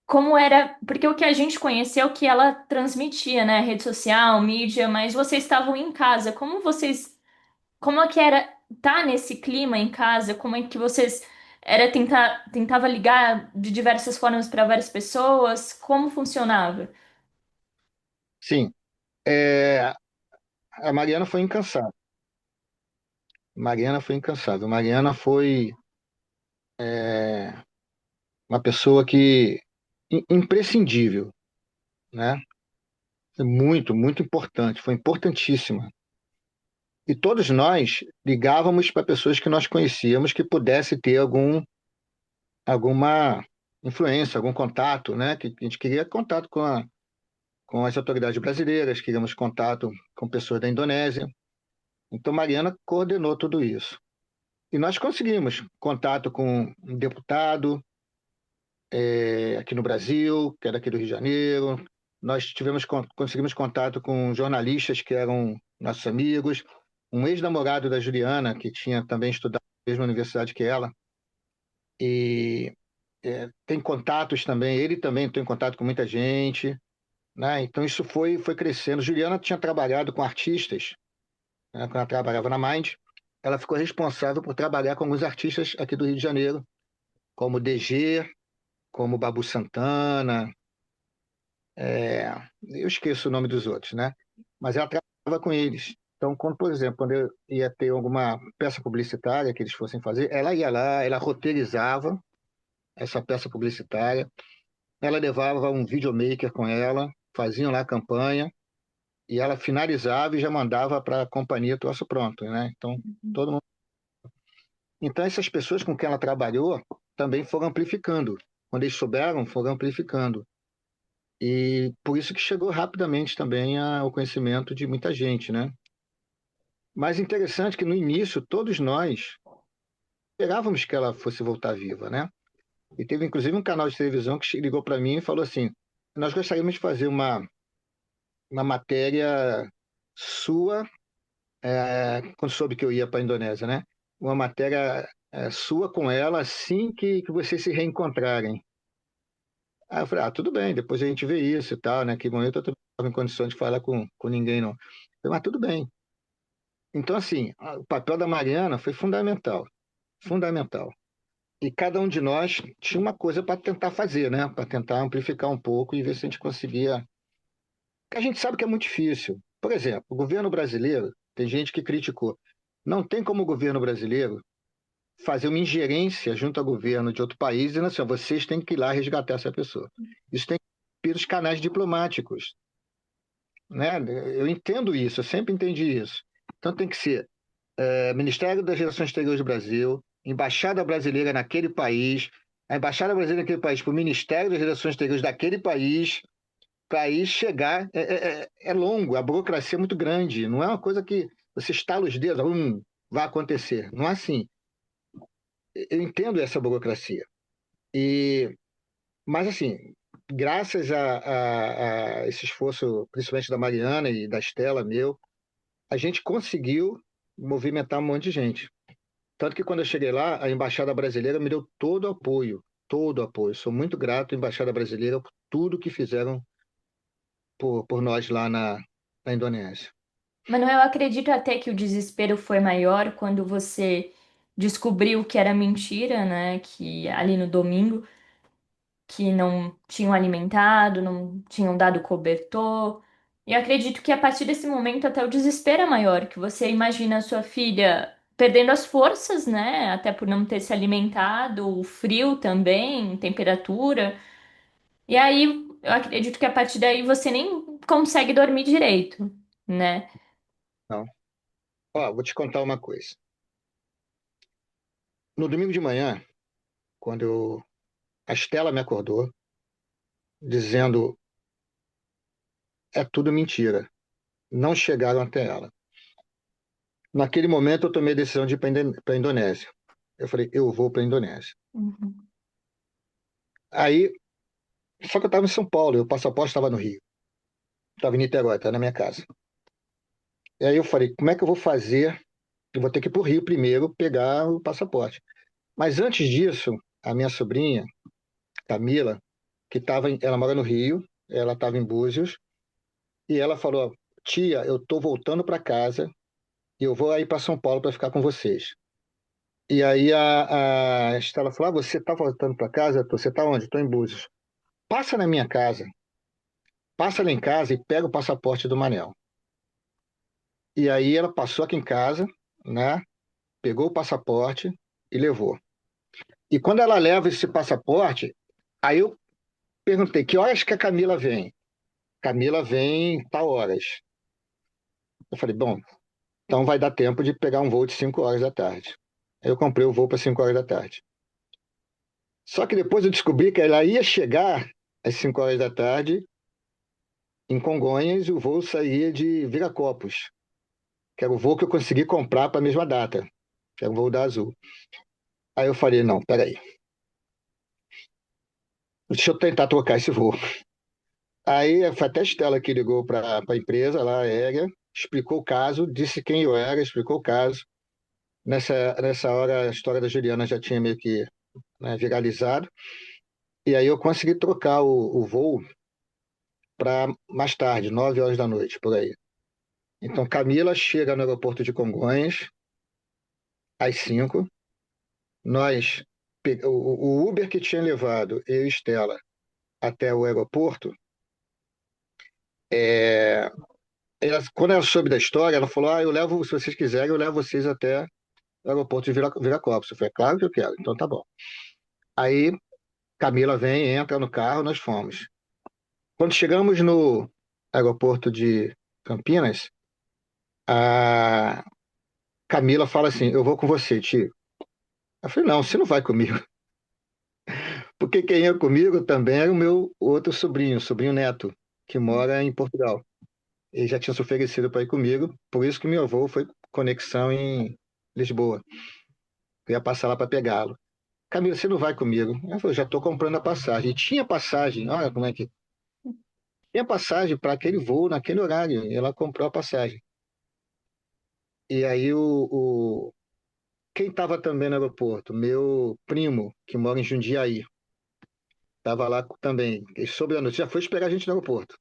como era, porque o que a gente conhecia é o que ela transmitia, né? Rede social, mídia, mas vocês estavam em casa. Como é que era estar nesse clima em casa? Como é que vocês tentava ligar de diversas formas para várias pessoas? Como funcionava? sim. A Mariana foi incansável. Mariana foi incansável. Mariana foi uma pessoa que imprescindível, né? Foi muito, muito importante. Foi importantíssima. E todos nós ligávamos para pessoas que nós conhecíamos que pudesse ter alguma influência, algum contato, né? Que a gente queria contato com as autoridades brasileiras, queríamos contato com pessoas da Indonésia. Então, Mariana coordenou tudo isso. E nós conseguimos contato com um deputado aqui no Brasil, que era aqui do Rio de Janeiro. Nós conseguimos contato com jornalistas que eram nossos amigos, um ex-namorado da Juliana, que tinha também estudado na mesma universidade que ela, e tem contatos também, ele também tem contato com muita gente, né? Então isso foi crescendo. Juliana tinha trabalhado com artistas, né? Quando ela trabalhava na Mind, ela ficou responsável por trabalhar com alguns artistas aqui do Rio de Janeiro, como DG, como Babu Santana, eu esqueço o nome dos outros, né? Mas ela trabalhava com eles. Então, por exemplo, quando eu ia ter alguma peça publicitária que eles fossem fazer, ela ia lá, ela roteirizava essa peça publicitária, ela levava um videomaker com ela, faziam lá a campanha, e ela finalizava e já mandava para a companhia troço pronto, né? Então, todo mundo... Então, essas pessoas com quem ela trabalhou também foram amplificando. Quando eles souberam, foram amplificando. E por isso que chegou rapidamente também ao conhecimento de muita gente, né? Mas interessante que no início todos nós esperávamos que ela fosse voltar viva, né? E teve inclusive um canal de televisão que ligou para mim e falou assim: nós gostaríamos de fazer uma matéria sua, quando soube que eu ia para a Indonésia, né? Uma matéria sua com ela assim que vocês se reencontrarem. Aí eu falei, tudo bem, depois a gente vê isso e tal, né? Que momento eu não estava em condições de falar com ninguém, não. Eu falei, mas tudo bem. Então, assim, o papel da Mariana foi fundamental, fundamental. E cada um de nós tinha uma coisa para tentar fazer, né? Para tentar amplificar um pouco e ver se a gente conseguia. Porque a gente sabe que é muito difícil. Por exemplo, o governo brasileiro, tem gente que criticou. Não tem como o governo brasileiro fazer uma ingerência junto ao governo de outro país e dizendo assim, ó, vocês têm que ir lá resgatar essa pessoa. Isso tem que ir pelos canais diplomáticos, né? Eu entendo isso, eu sempre entendi isso. Então tem que ser Ministério das Relações Exteriores do Brasil, Embaixada Brasileira naquele país, a Embaixada Brasileira naquele país para o Ministério das Relações Exteriores daquele país, para aí chegar. É longo, a burocracia é muito grande, não é uma coisa que você estala os dedos, vai acontecer. Não é assim. Eu entendo essa burocracia. E, mas, assim, graças a esse esforço, principalmente da Mariana e da Estela, meu, a gente conseguiu movimentar um monte de gente. Tanto que quando eu cheguei lá, a Embaixada Brasileira me deu todo o apoio, todo o apoio. Sou muito grato à Embaixada Brasileira por tudo que fizeram por nós lá na Indonésia. Manuel, eu acredito até que o desespero foi maior quando você descobriu que era mentira, né? Que ali no domingo que não tinham alimentado, não tinham dado cobertor. E eu acredito que a partir desse momento até o desespero é maior, que você imagina a sua filha perdendo as forças, né? Até por não ter se alimentado, o frio também, temperatura. E aí eu acredito que a partir daí você nem consegue dormir direito, né? Não. Ó, vou te contar uma coisa. No domingo de manhã, a Estela me acordou dizendo é tudo mentira. Não chegaram até ela. Naquele momento, eu tomei a decisão de ir para a Indonésia. Eu falei, eu vou para a Indonésia. Uhum. Aí, só que eu estava em São Paulo, e o passaporte estava no Rio. Estava em Niterói, estava na minha casa. E aí eu falei, como é que eu vou fazer? Eu vou ter que ir para o Rio primeiro pegar o passaporte. Mas antes disso, a minha sobrinha, Camila, ela mora no Rio, ela estava em Búzios, e ela falou, tia, eu estou voltando para casa e eu vou aí para São Paulo para ficar com vocês. E aí a Estela falou, você está voltando para casa? Você está onde? Estou em Búzios. Passa na minha casa, passa lá em casa e pega o passaporte do Manel. E aí ela passou aqui em casa, né? Pegou o passaporte e levou. E quando ela leva esse passaporte, aí eu perguntei, que horas que a Camila vem? Camila vem tal horas. Eu falei, bom, então vai dar tempo de pegar um voo de 5 horas da tarde. Aí eu comprei o voo para 5 horas da tarde. Só que depois eu descobri que ela ia chegar às 5 horas da tarde em Congonhas e o voo saía de Viracopos, que era o voo que eu consegui comprar para a mesma data, que era o voo da Azul. Aí eu falei, não, peraí, deixa eu tentar trocar esse voo. Aí foi até a Estela que ligou para a empresa lá, aérea, explicou o caso, disse quem eu era, explicou o caso. Nessa hora, a história da Juliana já tinha meio que, né, viralizado. E aí eu consegui trocar o voo para mais tarde, 9 horas da noite, por aí. Então, Camila chega no aeroporto de Congonhas às 5. Nós, o Uber que tinha levado eu e Estela até o aeroporto, é, quando ela soube da história, ela falou: eu levo, se vocês quiserem, eu levo vocês até o aeroporto de Viracopos. Eu falei: claro que eu quero, então tá bom. Aí Camila vem, entra no carro, nós fomos. Quando chegamos no aeroporto de Campinas, a Camila fala assim: eu vou com você, tio. Eu falei: não, você não vai comigo. Porque quem ia comigo também era o meu outro sobrinho, sobrinho neto, que mora em Portugal. Ele já tinha se oferecido para ir comigo, por isso que meu avô foi conexão em Lisboa. Eu ia passar lá para pegá-lo. Camila, você não vai comigo? Eu falei, já estou comprando a passagem. E tinha passagem, olha como é que. Tinha passagem para aquele voo, naquele horário. E ela comprou a passagem. E aí quem estava também no aeroporto? Meu primo, que mora em Jundiaí, estava lá também. Ele soube a notícia, já foi esperar a gente no aeroporto.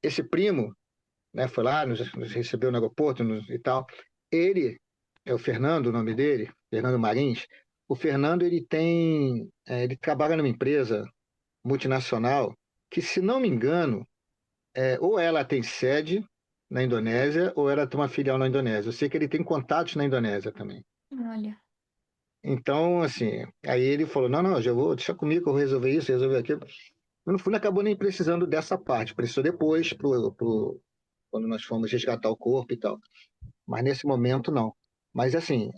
Esse primo, né, foi lá, nos recebeu no aeroporto e tal. Ele, é o Fernando, o nome dele, Fernando Marins. O Fernando, ele trabalha numa empresa multinacional que, se não me engano, ou ela tem sede na Indonésia ou ela tem uma filial na Indonésia. Eu sei que ele tem contatos na Indonésia também. Olha. Então, assim, aí ele falou, não, não, já vou, deixa comigo que eu vou resolver isso, resolver aquilo. Eu, no fundo, acabou nem precisando dessa parte, precisou depois, quando nós fomos resgatar o corpo e tal. Mas nesse momento, não. Mas assim,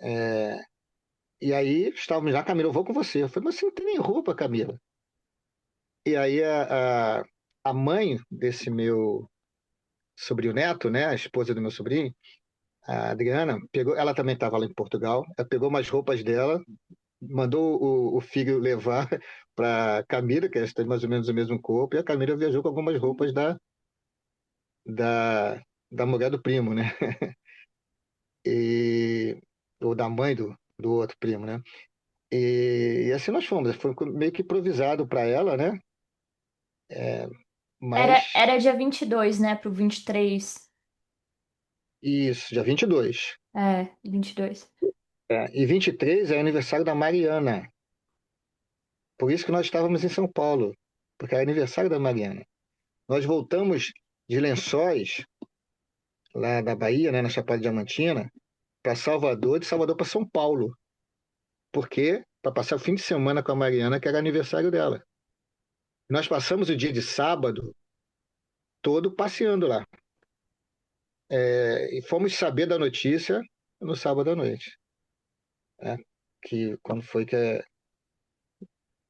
e aí estávamos lá, Camila, eu vou com você. Eu falei, mas você não tem nem roupa, Camila. E aí a mãe desse meu sobrinho neto, né, a esposa do meu sobrinho, a Adriana, pegou, ela também estava lá em Portugal, ela pegou umas roupas dela, mandou o filho levar para Camila, que eles têm mais ou menos o mesmo corpo, e a Camila viajou com algumas roupas da, da mulher do primo, né? E, ou da mãe do outro primo, né? E assim nós fomos. Foi meio que improvisado para ela, né? Mas Era dia 22, né, pro 23. isso, dia 22. É, 22. E 23 é aniversário da Mariana. Por isso que nós estávamos em São Paulo, porque é aniversário da Mariana. Nós voltamos de Lençóis, lá da Bahia, né, na Chapada Diamantina, para Salvador, de Salvador para São Paulo. Porque para passar o fim de semana com a Mariana, que era aniversário dela. Nós passamos o dia de sábado todo passeando lá. E fomos saber da notícia no sábado à noite, né? Que quando foi que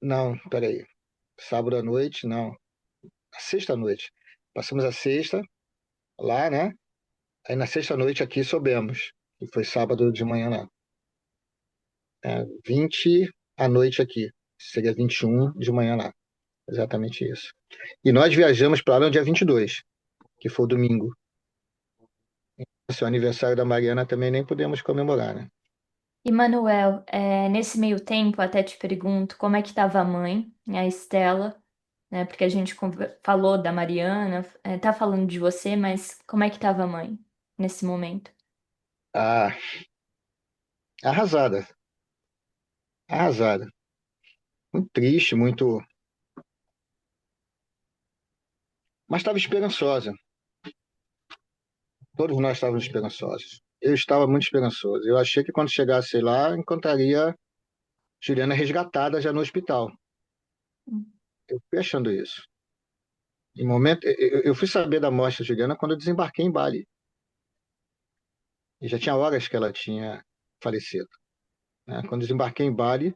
Não, peraí. Sábado à noite, não. Sexta à noite. Passamos a sexta lá, né? Aí na sexta à noite aqui soubemos. Que foi sábado de manhã lá. 20 à noite aqui. Seria 21 de manhã lá. Exatamente isso. E nós viajamos para lá no dia 22, que foi o domingo. Esse é o aniversário da Mariana também nem podemos comemorar, né? E Manuel, nesse meio tempo, até te pergunto, como é que estava a mãe, a Estela, né? Porque a gente falou da Mariana, tá falando de você, mas como é que estava a mãe nesse momento? Ah, arrasada. Arrasada. Muito triste, muito. Mas estava esperançosa. Todos nós estávamos esperançosos. Eu estava muito esperançoso. Eu achei que quando chegasse lá, encontraria Juliana resgatada já no hospital. Eu fui achando isso. Em momento, eu fui saber da morte da Juliana quando eu desembarquei em Bali. E já tinha horas que ela tinha falecido, né? Quando desembarquei em Bali,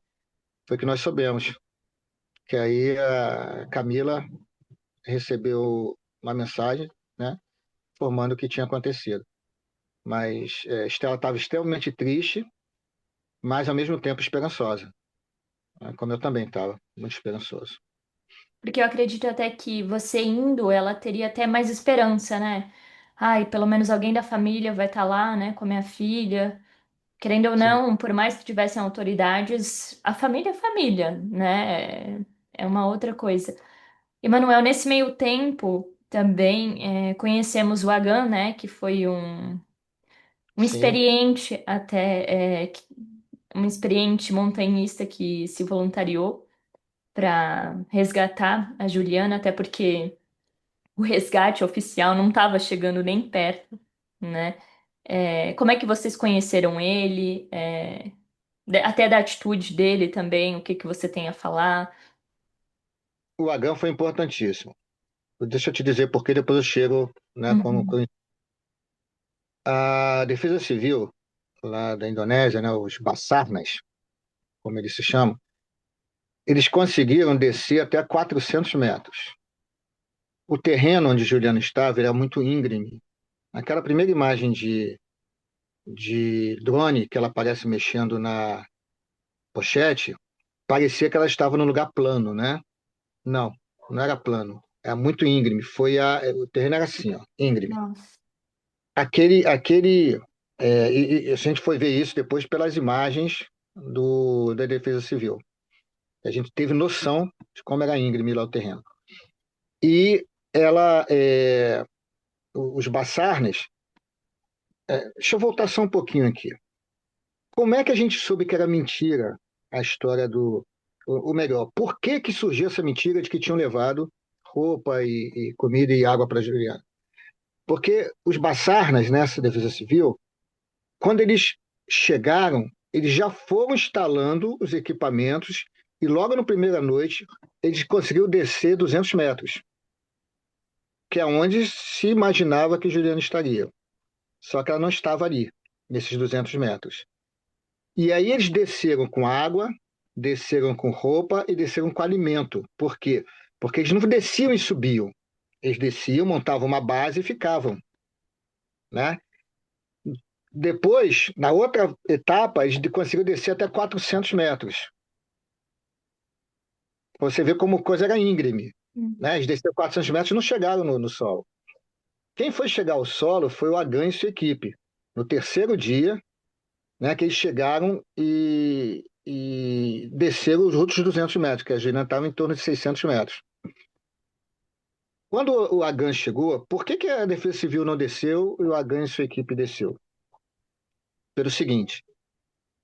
foi que nós soubemos. Que aí a Camila recebeu uma mensagem, né, informando o que tinha acontecido. Mas Estela estava extremamente triste, mas ao mesmo tempo esperançosa, né, como eu também estava, muito esperançoso. Porque eu acredito até que você indo, ela teria até mais esperança, né? Ai, pelo menos alguém da família vai estar lá, né, com a minha filha. Querendo ou Sim, não, por mais que tivessem autoridades, a família é família, né? É uma outra coisa. Emanuel, nesse meio tempo, também conhecemos o Agan, né? Que foi um sim. experiente até, um experiente montanhista que se voluntariou para resgatar a Juliana, até porque o resgate oficial não estava chegando nem perto, né? Como é que vocês conheceram ele? Até da atitude dele também, o que que você tem a falar? O Agão foi importantíssimo. Deixa eu te dizer porque depois eu chego, né, Uhum. a Defesa Civil lá da Indonésia, né, os Basarnas, como eles se chamam, eles conseguiram descer até 400 metros. O terreno onde Juliana estava era muito íngreme. Aquela primeira imagem de drone que ela aparece mexendo na pochete, parecia que ela estava num lugar plano, né? Não, não era plano. Era muito íngreme. O terreno era assim, ó, íngreme. Nossa. A gente foi ver isso depois pelas imagens da Defesa Civil. A gente teve noção de como era íngreme lá o terreno. E ela, os Bassarnes, deixa eu voltar só um pouquinho aqui. Como é que a gente soube que era mentira a história o melhor, por que que surgiu essa mentira de que tinham levado roupa e comida e água para Juliana? Porque os Bassarnas, nessa Defesa Civil, quando eles chegaram, eles já foram instalando os equipamentos e logo na primeira noite eles conseguiram descer 200 metros, que é onde se imaginava que Juliana estaria. Só que ela não estava ali, nesses 200 metros. E aí eles desceram com água, desceram com roupa e desceram com alimento. Por quê? Porque eles não desciam e subiam. Eles desciam, montavam uma base e ficavam, né? Depois, na outra etapa, eles conseguiram descer até 400 metros. Você vê como a coisa era íngreme, Hum. né? Eles desceram 400 metros e não chegaram no solo. Quem foi chegar ao solo foi o Agan e sua equipe. No terceiro dia, né, que eles chegaram e desceram os outros 200 metros, que a Gina estava em torno de 600 metros. Quando o Agan chegou, por que a Defesa Civil não desceu e o Agan e sua equipe desceu? Pelo seguinte,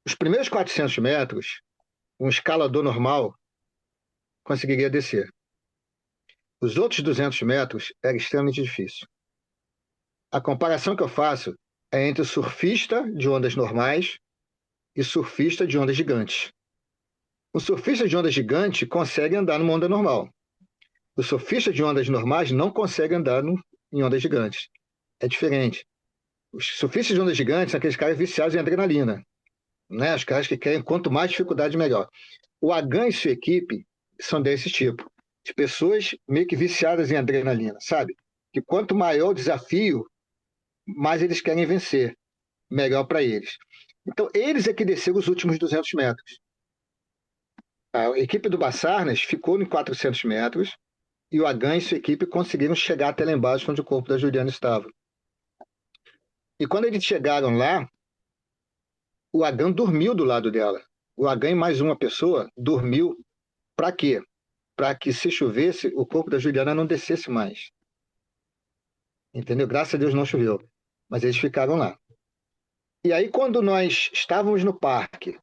os primeiros 400 metros, um escalador normal conseguiria descer. Os outros 200 metros era extremamente difícil. A comparação que eu faço é entre surfista de ondas normais e surfista de ondas gigantes. O surfista de onda gigante consegue andar numa onda normal. Os surfistas de ondas normais não conseguem andar em ondas gigantes. É diferente. Os surfistas de ondas gigantes são aqueles caras viciados em adrenalina, né? Os caras que querem quanto mais dificuldade, melhor. O Agan e sua equipe são desse tipo, de pessoas meio que viciadas em adrenalina, sabe? Que quanto maior o desafio, mais eles querem vencer, melhor para eles. Então, eles é que desceram os últimos 200 metros. A equipe do Bassarnas ficou em 400 metros e o Agan e sua equipe conseguiram chegar até lá embaixo onde o corpo da Juliana estava. E quando eles chegaram lá, o Agan dormiu do lado dela. O Agan e mais uma pessoa dormiu. Para quê? Para que se chovesse, o corpo da Juliana não descesse mais. Entendeu? Graças a Deus não choveu. Mas eles ficaram lá. E aí, quando nós estávamos no parque,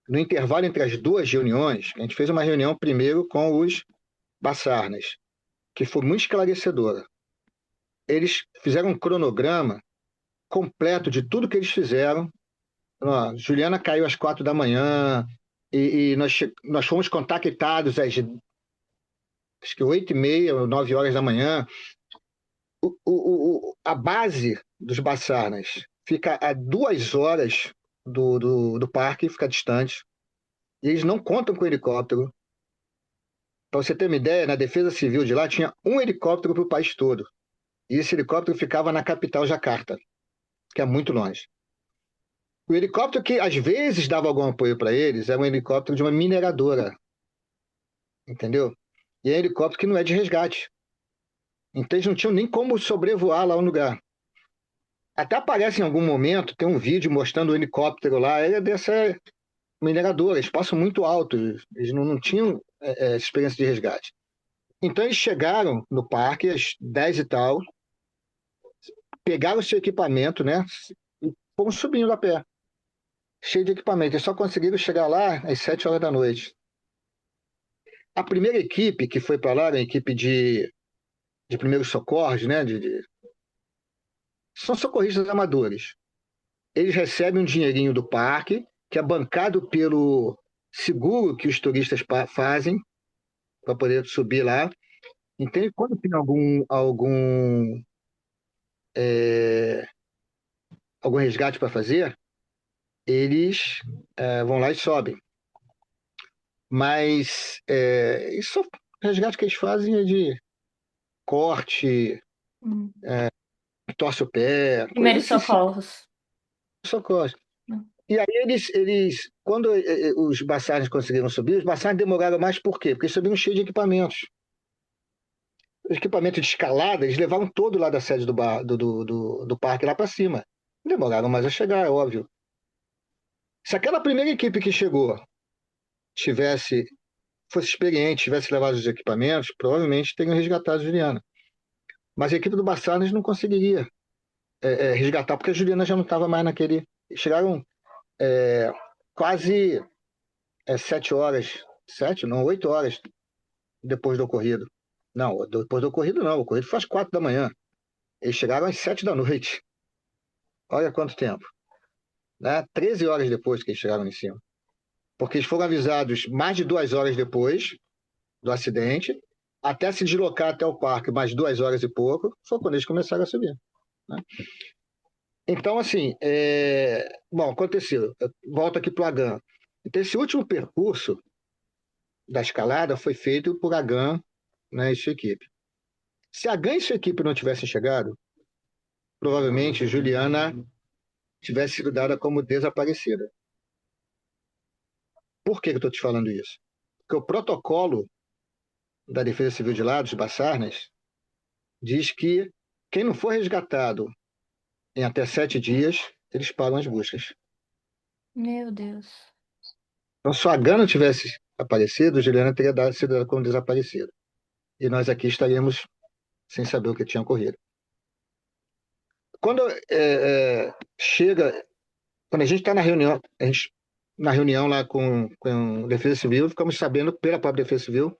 no intervalo entre as duas reuniões, a gente fez uma reunião primeiro com os Bassarnas, que foi muito esclarecedora. Eles fizeram um cronograma completo de tudo que eles fizeram. Ó, Juliana caiu às 4 da manhã e nós fomos contactados às acho que 8h30 ou 9 horas da manhã. A base dos Bassarnas fica a 2 horas do parque, fica distante. E eles não contam com helicóptero. Para você ter uma ideia, na Defesa Civil de lá tinha um helicóptero para o país todo. E esse helicóptero ficava na capital, Jacarta, que é muito longe. O helicóptero que às vezes dava algum apoio para eles era um helicóptero de uma mineradora, entendeu? E é um helicóptero que não é de resgate. Então eles não tinham nem como sobrevoar lá no lugar. Até aparece em algum momento, tem um vídeo mostrando o helicóptero lá, ele é dessa mineradora, eles passam muito alto, eles não tinham experiência de resgate. Então eles chegaram no parque às 10 e tal, pegaram o seu equipamento, né? E foram subindo a pé, cheio de equipamento. Eles só conseguiram chegar lá às 7 horas da noite. A primeira equipe que foi para lá era a equipe de primeiros socorros, né? São socorristas amadores. Eles recebem um dinheirinho do parque, que é bancado pelo seguro que os turistas fazem para poder subir lá. Então, quando tem é, algum resgate para fazer, eles vão lá e sobem. Mas isso, o resgate que eles fazem é de corte, Hum. torce o pé, coisa Primeiros assim, socorros. socorro. Hum. E aí quando os Bassarnes conseguiram subir, os Bassarnes demoraram mais por quê? Porque eles subiram cheios de equipamentos. Os equipamentos de escalada, eles levaram todo lá da sede do parque lá para cima. Demoraram mais a chegar, é óbvio. Se aquela primeira equipe que chegou tivesse, fosse experiente, tivesse levado os equipamentos, provavelmente teriam resgatado a Juliana. Mas a equipe do Bassarnes não conseguiria resgatar, porque a Juliana já não estava mais naquele. Chegaram quase 7 horas, 7, não, 8 horas depois do ocorrido. Não, depois do ocorrido não, o ocorrido foi às 4 da manhã. Eles chegaram às 7 da noite. Olha quanto tempo. Né? 13 horas depois que eles chegaram em cima. Porque eles foram avisados mais de 2 horas depois do acidente, até se deslocar até o parque, mais 2 horas e pouco, foi quando eles começaram a subir. Né? Então, assim, bom, aconteceu. Eu volto aqui para o Agan. Então, esse último percurso da escalada foi feito por Agan, né, e sua equipe. Se Agan e sua equipe não tivessem chegado, provavelmente Juliana tivesse sido dada como desaparecida. Por que eu estou te falando isso? Porque o protocolo da Defesa Civil de lá, dos Bassarnas, diz que quem não for resgatado em até 7 dias, eles param as buscas. Meu Deus. Então, se a Gana tivesse aparecido, Juliana teria sido dada como desaparecida. E nós aqui estaríamos sem saber o que tinha ocorrido. Quando chega, quando a gente está na reunião, na reunião lá com a Defesa Civil, ficamos sabendo pela própria Defesa Civil,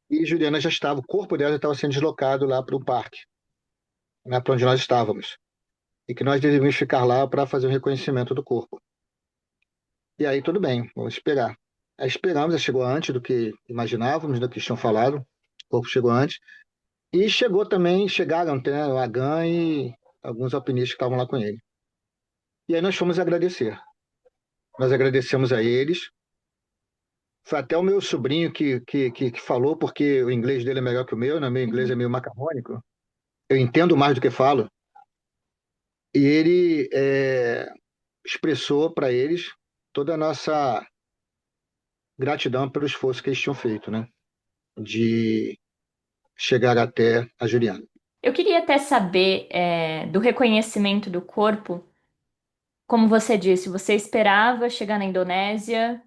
e Juliana já estava, o corpo dela já estava sendo deslocado lá para o parque, né, para onde nós estávamos. E que nós deveríamos ficar lá para fazer o reconhecimento do corpo. E aí, tudo bem, vamos esperar. Aí esperamos, chegou antes do que imaginávamos, do que tinham falado. O corpo chegou antes. E chegaram até o Agan e alguns alpinistas que estavam lá com ele. E aí nós fomos agradecer. Nós agradecemos a eles. Foi até o meu sobrinho que falou, porque o inglês dele é melhor que o meu, né? Meu inglês é Uhum. meio macarrônico. Eu entendo mais do que falo. E ele expressou para eles toda a nossa gratidão pelo esforço que eles tinham feito, né? De chegar até a Juliana. Eu queria até saber, do reconhecimento do corpo. Como você disse, você esperava chegar na Indonésia,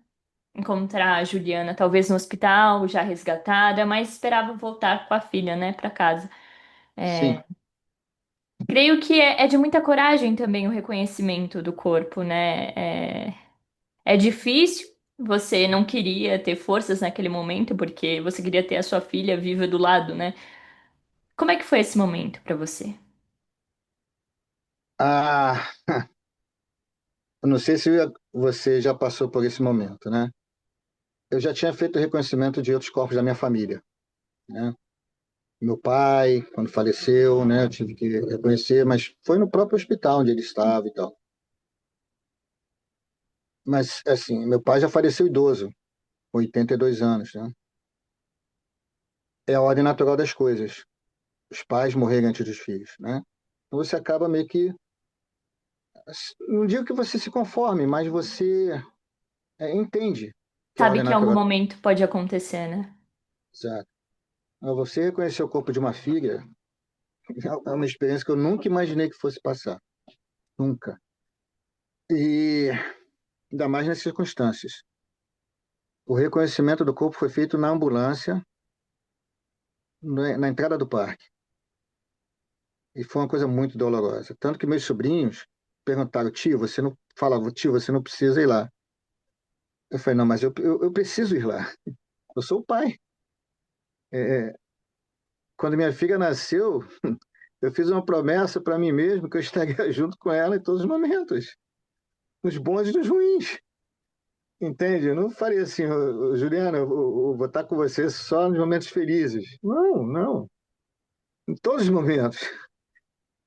encontrar a Juliana, talvez no hospital, já resgatada, mas esperava voltar com a filha, né, para casa. Sim. Creio que é de muita coragem também o reconhecimento do corpo, né? É difícil, você não queria ter forças naquele momento, porque você queria ter a sua filha viva do lado, né? Como é que foi esse momento para você? Ah, eu não sei se você já passou por esse momento, né? Eu já tinha feito o reconhecimento de outros corpos da minha família, né? Meu pai, quando faleceu, né, eu tive que reconhecer, mas foi no próprio hospital onde ele estava e tal. Mas, assim, meu pai já faleceu idoso, com 82 anos, né? É a ordem natural das coisas. Os pais morrerem antes dos filhos, né? Então você acaba meio que, não digo que você se conforme, mas você entende que é a Sabe ordem que em algum natural. momento pode acontecer, né? Exato. Você reconhecer o corpo de uma filha é uma experiência que eu nunca imaginei que fosse passar. Nunca. E ainda mais nas circunstâncias. O reconhecimento do corpo foi feito na ambulância, na entrada do parque. E foi uma coisa muito dolorosa. Tanto que meus sobrinhos perguntaram, tio, você não falava, tio, você não precisa ir lá. Eu falei, não, mas eu preciso ir lá. Eu sou o pai. É, quando minha filha nasceu, eu fiz uma promessa para mim mesmo que eu estaria junto com ela em todos os momentos, nos bons e nos ruins. Entende? Eu não faria assim, Juliana, eu vou estar com você só nos momentos felizes. Não, não. Em todos os momentos.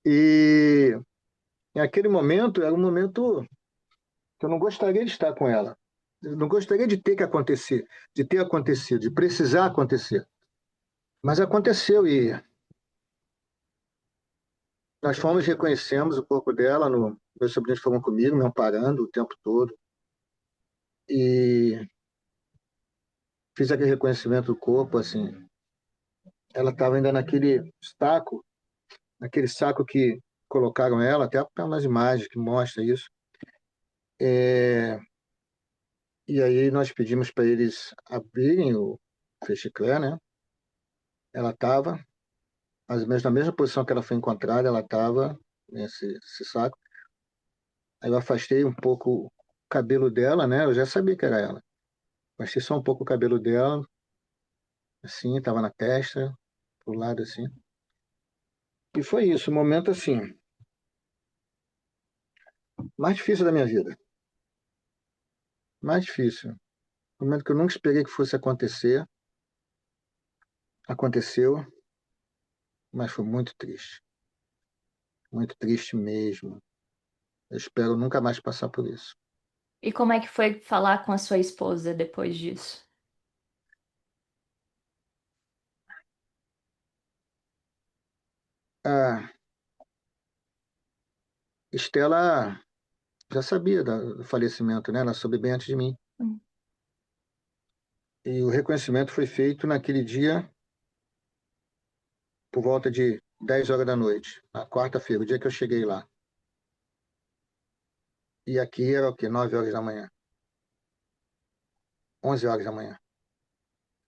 E naquele momento era um momento que eu não gostaria de estar com ela. Eu não gostaria de ter que acontecer, de ter acontecido, de precisar acontecer. Mas aconteceu e nós fomos, reconhecemos o corpo dela, meus sobrinhos foram comigo, me amparando o tempo todo. E fiz aquele reconhecimento do corpo, assim. Ela estava ainda naquele saco que colocaram ela, até nas imagens que mostra isso. É, e aí nós pedimos para eles abrirem o fechiclé, né? Ela estava, mais ou menos na mesma posição que ela foi encontrada, ela estava nesse saco. Aí eu afastei um pouco o cabelo dela, né? Eu já sabia que era ela. Afastei só um pouco o cabelo dela, assim, estava na testa, pro lado assim. E foi isso, o momento assim, mais difícil da minha vida. Mais difícil. O momento que eu nunca esperei que fosse acontecer, aconteceu, mas foi muito triste. Muito triste mesmo. Eu espero nunca mais passar por isso. E como é que foi falar com a sua esposa depois disso? A Estela já sabia do falecimento, né? Ela soube bem antes de mim. Hum. E o reconhecimento foi feito naquele dia, por volta de 10 horas da noite, na quarta-feira, o dia que eu cheguei lá. E aqui era o quê? 9 horas da manhã. 11 horas da manhã,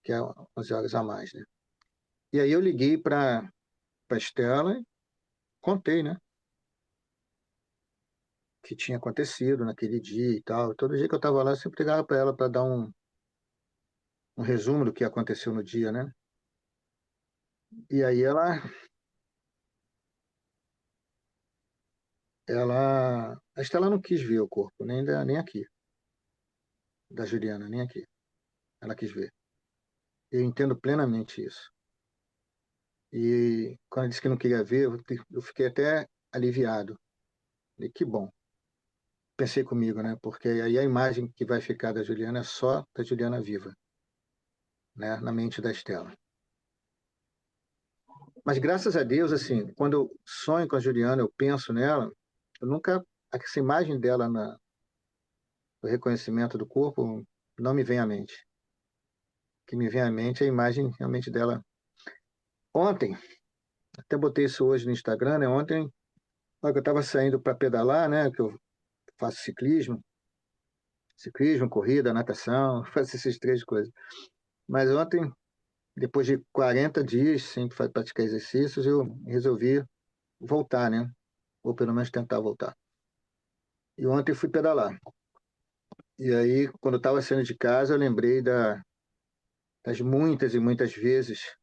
que é 11 horas a mais, né? E aí eu liguei para Estela e contei, né? O que tinha acontecido naquele dia e tal. Todo dia que eu estava lá, eu sempre ligava para ela para dar um resumo do que aconteceu no dia, né? E aí a Estela não quis ver o corpo, nem aqui, da Juliana, nem aqui. Ela quis ver. Eu entendo plenamente isso. E quando ela disse que não queria ver, eu fiquei até aliviado. Falei, que bom. Pensei comigo, né? Porque aí a imagem que vai ficar da Juliana é só da Juliana viva, né? Na mente da Estela. Mas graças a Deus, assim, quando eu sonho com a Juliana, eu penso nela, eu nunca, essa imagem dela no reconhecimento do corpo não me vem à mente. O que me vem à mente é a imagem realmente dela. Ontem, até botei isso hoje no Instagram, né? Ontem, na hora que eu estava saindo para pedalar, né? Que eu faço ciclismo, corrida, natação, faço essas três coisas. Mas ontem, depois de 40 dias sem praticar exercícios, eu resolvi voltar, né? Ou pelo menos tentar voltar. E ontem eu fui pedalar. E aí, quando eu estava saindo de casa, eu lembrei das muitas e muitas vezes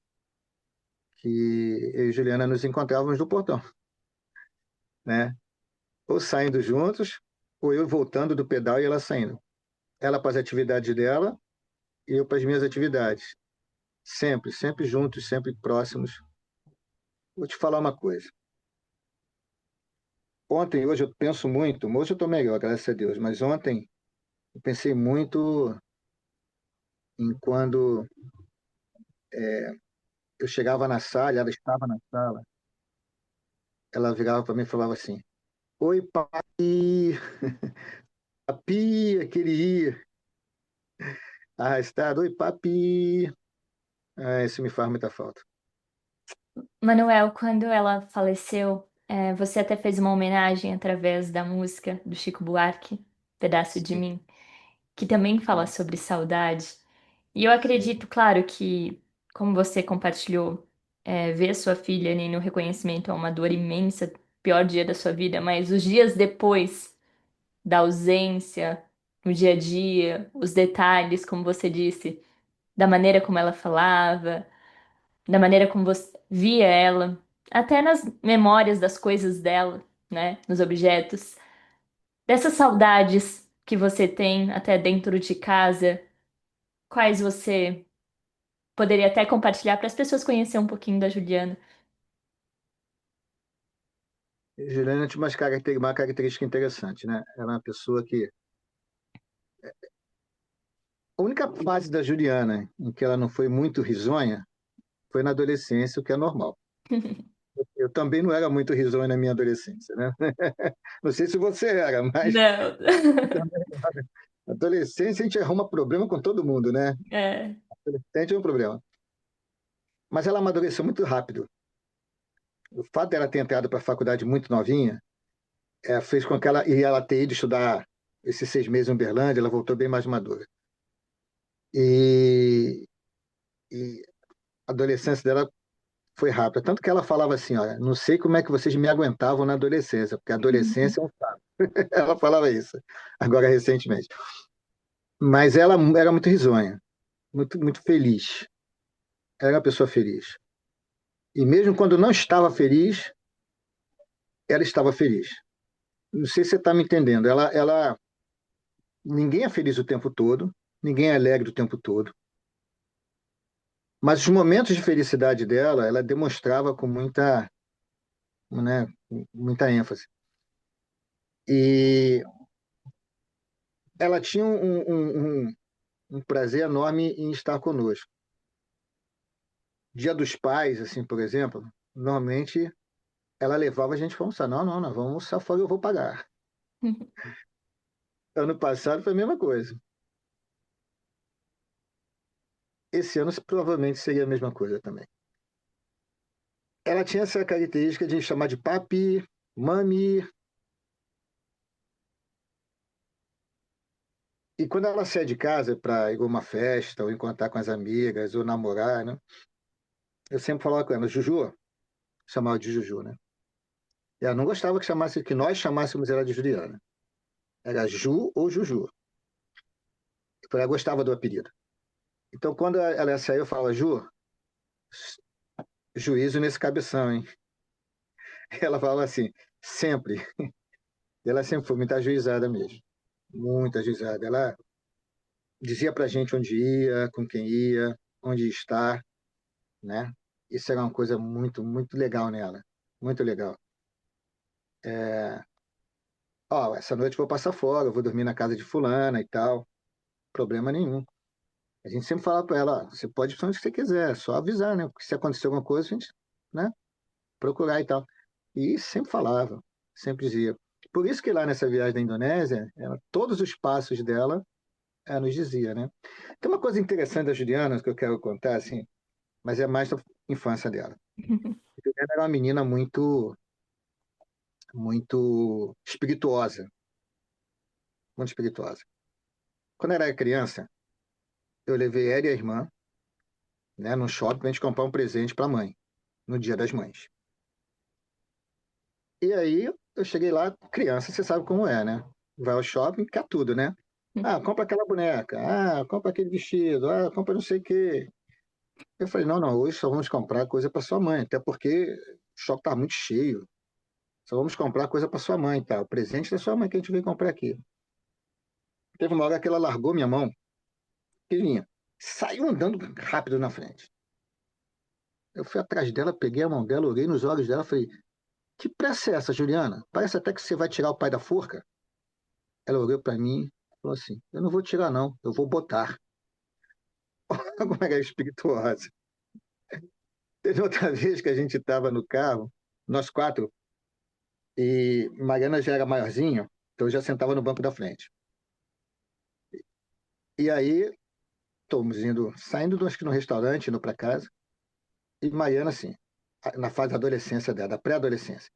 que eu e Juliana nos encontrávamos no portão, né? Ou saindo juntos, ou eu voltando do pedal e ela saindo. Ela para as atividades dela e eu para as minhas atividades. Sempre, sempre juntos, sempre próximos. Vou te falar uma coisa. Ontem, hoje eu penso muito, hoje eu estou melhor, graças a Deus, mas ontem eu pensei muito em quando eu chegava na sala, ela estava na sala, ela virava para mim e falava assim: Oi, papi, papi, aquele ir, arrastado, oi, papi. Ah, isso me faz muita falta. Manuel, quando ela faleceu, você até fez uma homenagem através da música do Chico Buarque, Pedaço de Sim, Mim, que também fala sim, sobre saudade. E eu sim. acredito, claro, que, como você compartilhou, ver sua filha ali no reconhecimento é uma dor imensa, pior dia da sua vida, mas os dias depois da ausência, no dia a dia, os detalhes, como você disse, da maneira como ela falava, da maneira como você via ela, até nas memórias das coisas dela, né, nos objetos, dessas saudades que você tem até dentro de casa, quais você poderia até compartilhar para as pessoas conhecerem um pouquinho da Juliana. Juliana tinha uma característica interessante, né? Ela é uma pessoa que. A única fase da Juliana em que ela não foi muito risonha foi na adolescência, o que é normal. Eu também não era muito risonho na minha adolescência, né? Não sei se você era, mas Não. na adolescência a gente arruma problema com todo mundo, né? É. Adolescente é um problema. Mas ela amadureceu muito rápido. O fato dela ter entrado para a faculdade muito novinha fez com que ela ter ido estudar esses 6 meses em Uberlândia, ela voltou bem mais madura. E, e a adolescência dela foi rápida. Tanto que ela falava assim: olha, não sei como é que vocês me aguentavam na adolescência, porque a adolescência é um saco. Ela falava isso, agora recentemente. Mas ela era muito risonha, muito, muito feliz. Era uma pessoa feliz. E mesmo quando não estava feliz, ela estava feliz. Não sei se você está me entendendo. Ninguém é feliz o tempo todo, ninguém é alegre o tempo todo. Mas os momentos de felicidade dela, ela demonstrava com muita, né, muita ênfase. E ela tinha um prazer enorme em estar conosco. Dia dos Pais, assim, por exemplo, normalmente ela levava a gente para almoçar. Não, não, não, vamos almoçar fora, eu vou pagar. Ano passado foi a mesma coisa. Esse ano provavelmente seria a mesma coisa também. Ela tinha essa característica de chamar de papi, mami. E quando ela saía de casa para ir a uma festa, ou encontrar com as amigas, ou namorar, né? Eu sempre falava com ela, Juju, chamava de Juju, né? E ela não gostava que nós chamássemos ela de Juliana. Era Ju ou Juju. Ela gostava do apelido. Então, quando ela saiu, eu falava, Ju, juízo nesse cabeção, hein? Ela falava assim, sempre. Ela sempre foi muito ajuizada mesmo. Muito ajuizada. Ela dizia pra gente onde ia, com quem ia, onde ia estar, né? Isso era uma coisa muito, muito legal nela. Muito legal. É, ó, essa noite eu vou passar fora, eu vou dormir na casa de fulana e tal. Problema nenhum. A gente sempre fala para ela, ó, você pode fazer o que você quiser, é só avisar, né? Porque se acontecer alguma coisa, a gente, né, procurar e tal. E sempre falava, sempre dizia. Por isso que lá nessa viagem da Indonésia, todos os passos dela, ela nos dizia, né? Tem uma coisa interessante da Juliana que eu quero contar, assim, mas é mais da infância dela. A Juliana era uma menina muito, muito espirituosa, muito espirituosa. Quando ela era criança, eu levei ela e a irmã, né, no shopping pra gente comprar um presente para a mãe, no Dia das Mães. E aí eu cheguei lá, criança, você sabe como é, né? Vai ao shopping, quer tudo, né? Ah, compra aquela boneca, ah, compra aquele vestido, ah, compra não sei o quê. Eu falei, não, não, hoje só vamos comprar coisa para sua mãe, até porque o shopping tá muito cheio. Só vamos comprar coisa para sua mãe, tá? O presente da sua mãe que a gente veio comprar aqui. Teve uma hora que ela largou minha mão, pequenininha, saiu andando rápido na frente. Eu fui atrás dela, peguei a mão dela, olhei nos olhos dela, falei, que pressa é essa, Juliana? Parece até que você vai tirar o pai da forca. Ela olhou para mim e falou assim: eu não vou tirar, não, eu vou botar. Como é que é espirituosa? Teve outra vez que a gente estava no carro, nós quatro, e Mariana já era maiorzinha, então eu já sentava no banco da frente. E aí, estamos indo, saindo acho que no restaurante, indo para casa, e Mariana, assim, na fase da adolescência dela, da pré-adolescência.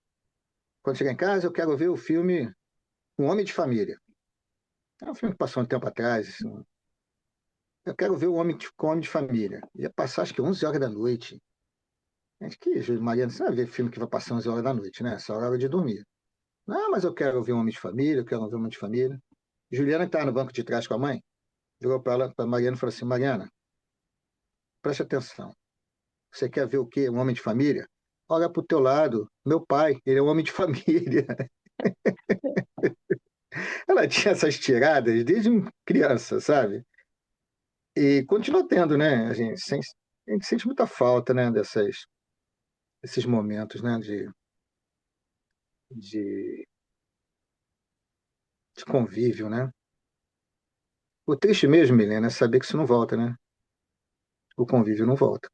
Quando chegar em casa, eu quero ver o filme Um Homem de Família. É um filme que passou um tempo atrás. Assim. Eu quero ver o Homem com Homem de Família. Ia passar, acho que 11 horas da noite. Gente, que Mariana, você vai ver filme que vai passar 11 horas da noite, né? Essa hora de dormir. Não, mas eu quero ver um Homem de Família, eu quero ver um Homem de Família. Juliana, que estava no banco de trás com a mãe, virou para ela, para Mariana e falou assim: Mariana, preste atenção. Você quer ver o quê? Um homem de família? Olha para o teu lado. Meu pai, ele é um homem de família. Ela tinha essas tiradas desde criança, sabe? E continua tendo, né? A gente sente muita falta, né? Desses momentos, né? De, de convívio, né? O triste mesmo, Milena, é saber que isso não volta, né? O convívio não volta.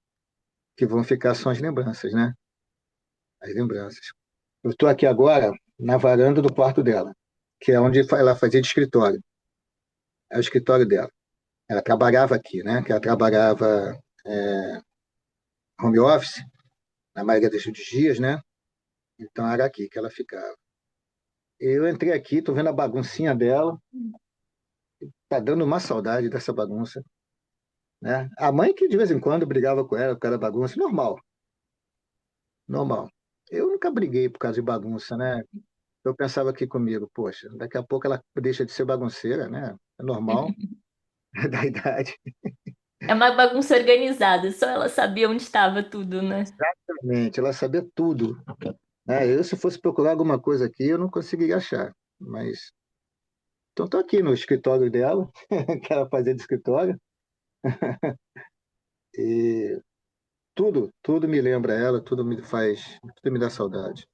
Que vão ficar são as lembranças, né? As lembranças. Eu estou aqui agora na varanda do quarto dela, que é onde ela fazia de escritório. É o escritório dela. Ela trabalhava aqui, né? Que ela trabalhava home office, na maioria dos dias, né? Então era aqui que ela ficava. Eu entrei aqui, estou vendo a baguncinha dela, tá dando uma saudade dessa bagunça, né? A mãe que de vez em quando brigava com ela por causa da bagunça, normal, normal. Eu nunca briguei por causa de bagunça, né? Eu pensava aqui comigo, poxa, daqui a pouco ela deixa de ser bagunceira, né? É normal, é da idade. É uma bagunça organizada, só ela sabia onde estava tudo, né? Exatamente, ela sabia tudo, né? Eu, se fosse procurar alguma coisa aqui, eu não conseguiria achar. Mas, então, estou aqui no escritório dela, que ela fazia de escritório, e tudo me lembra ela, tudo me dá saudade.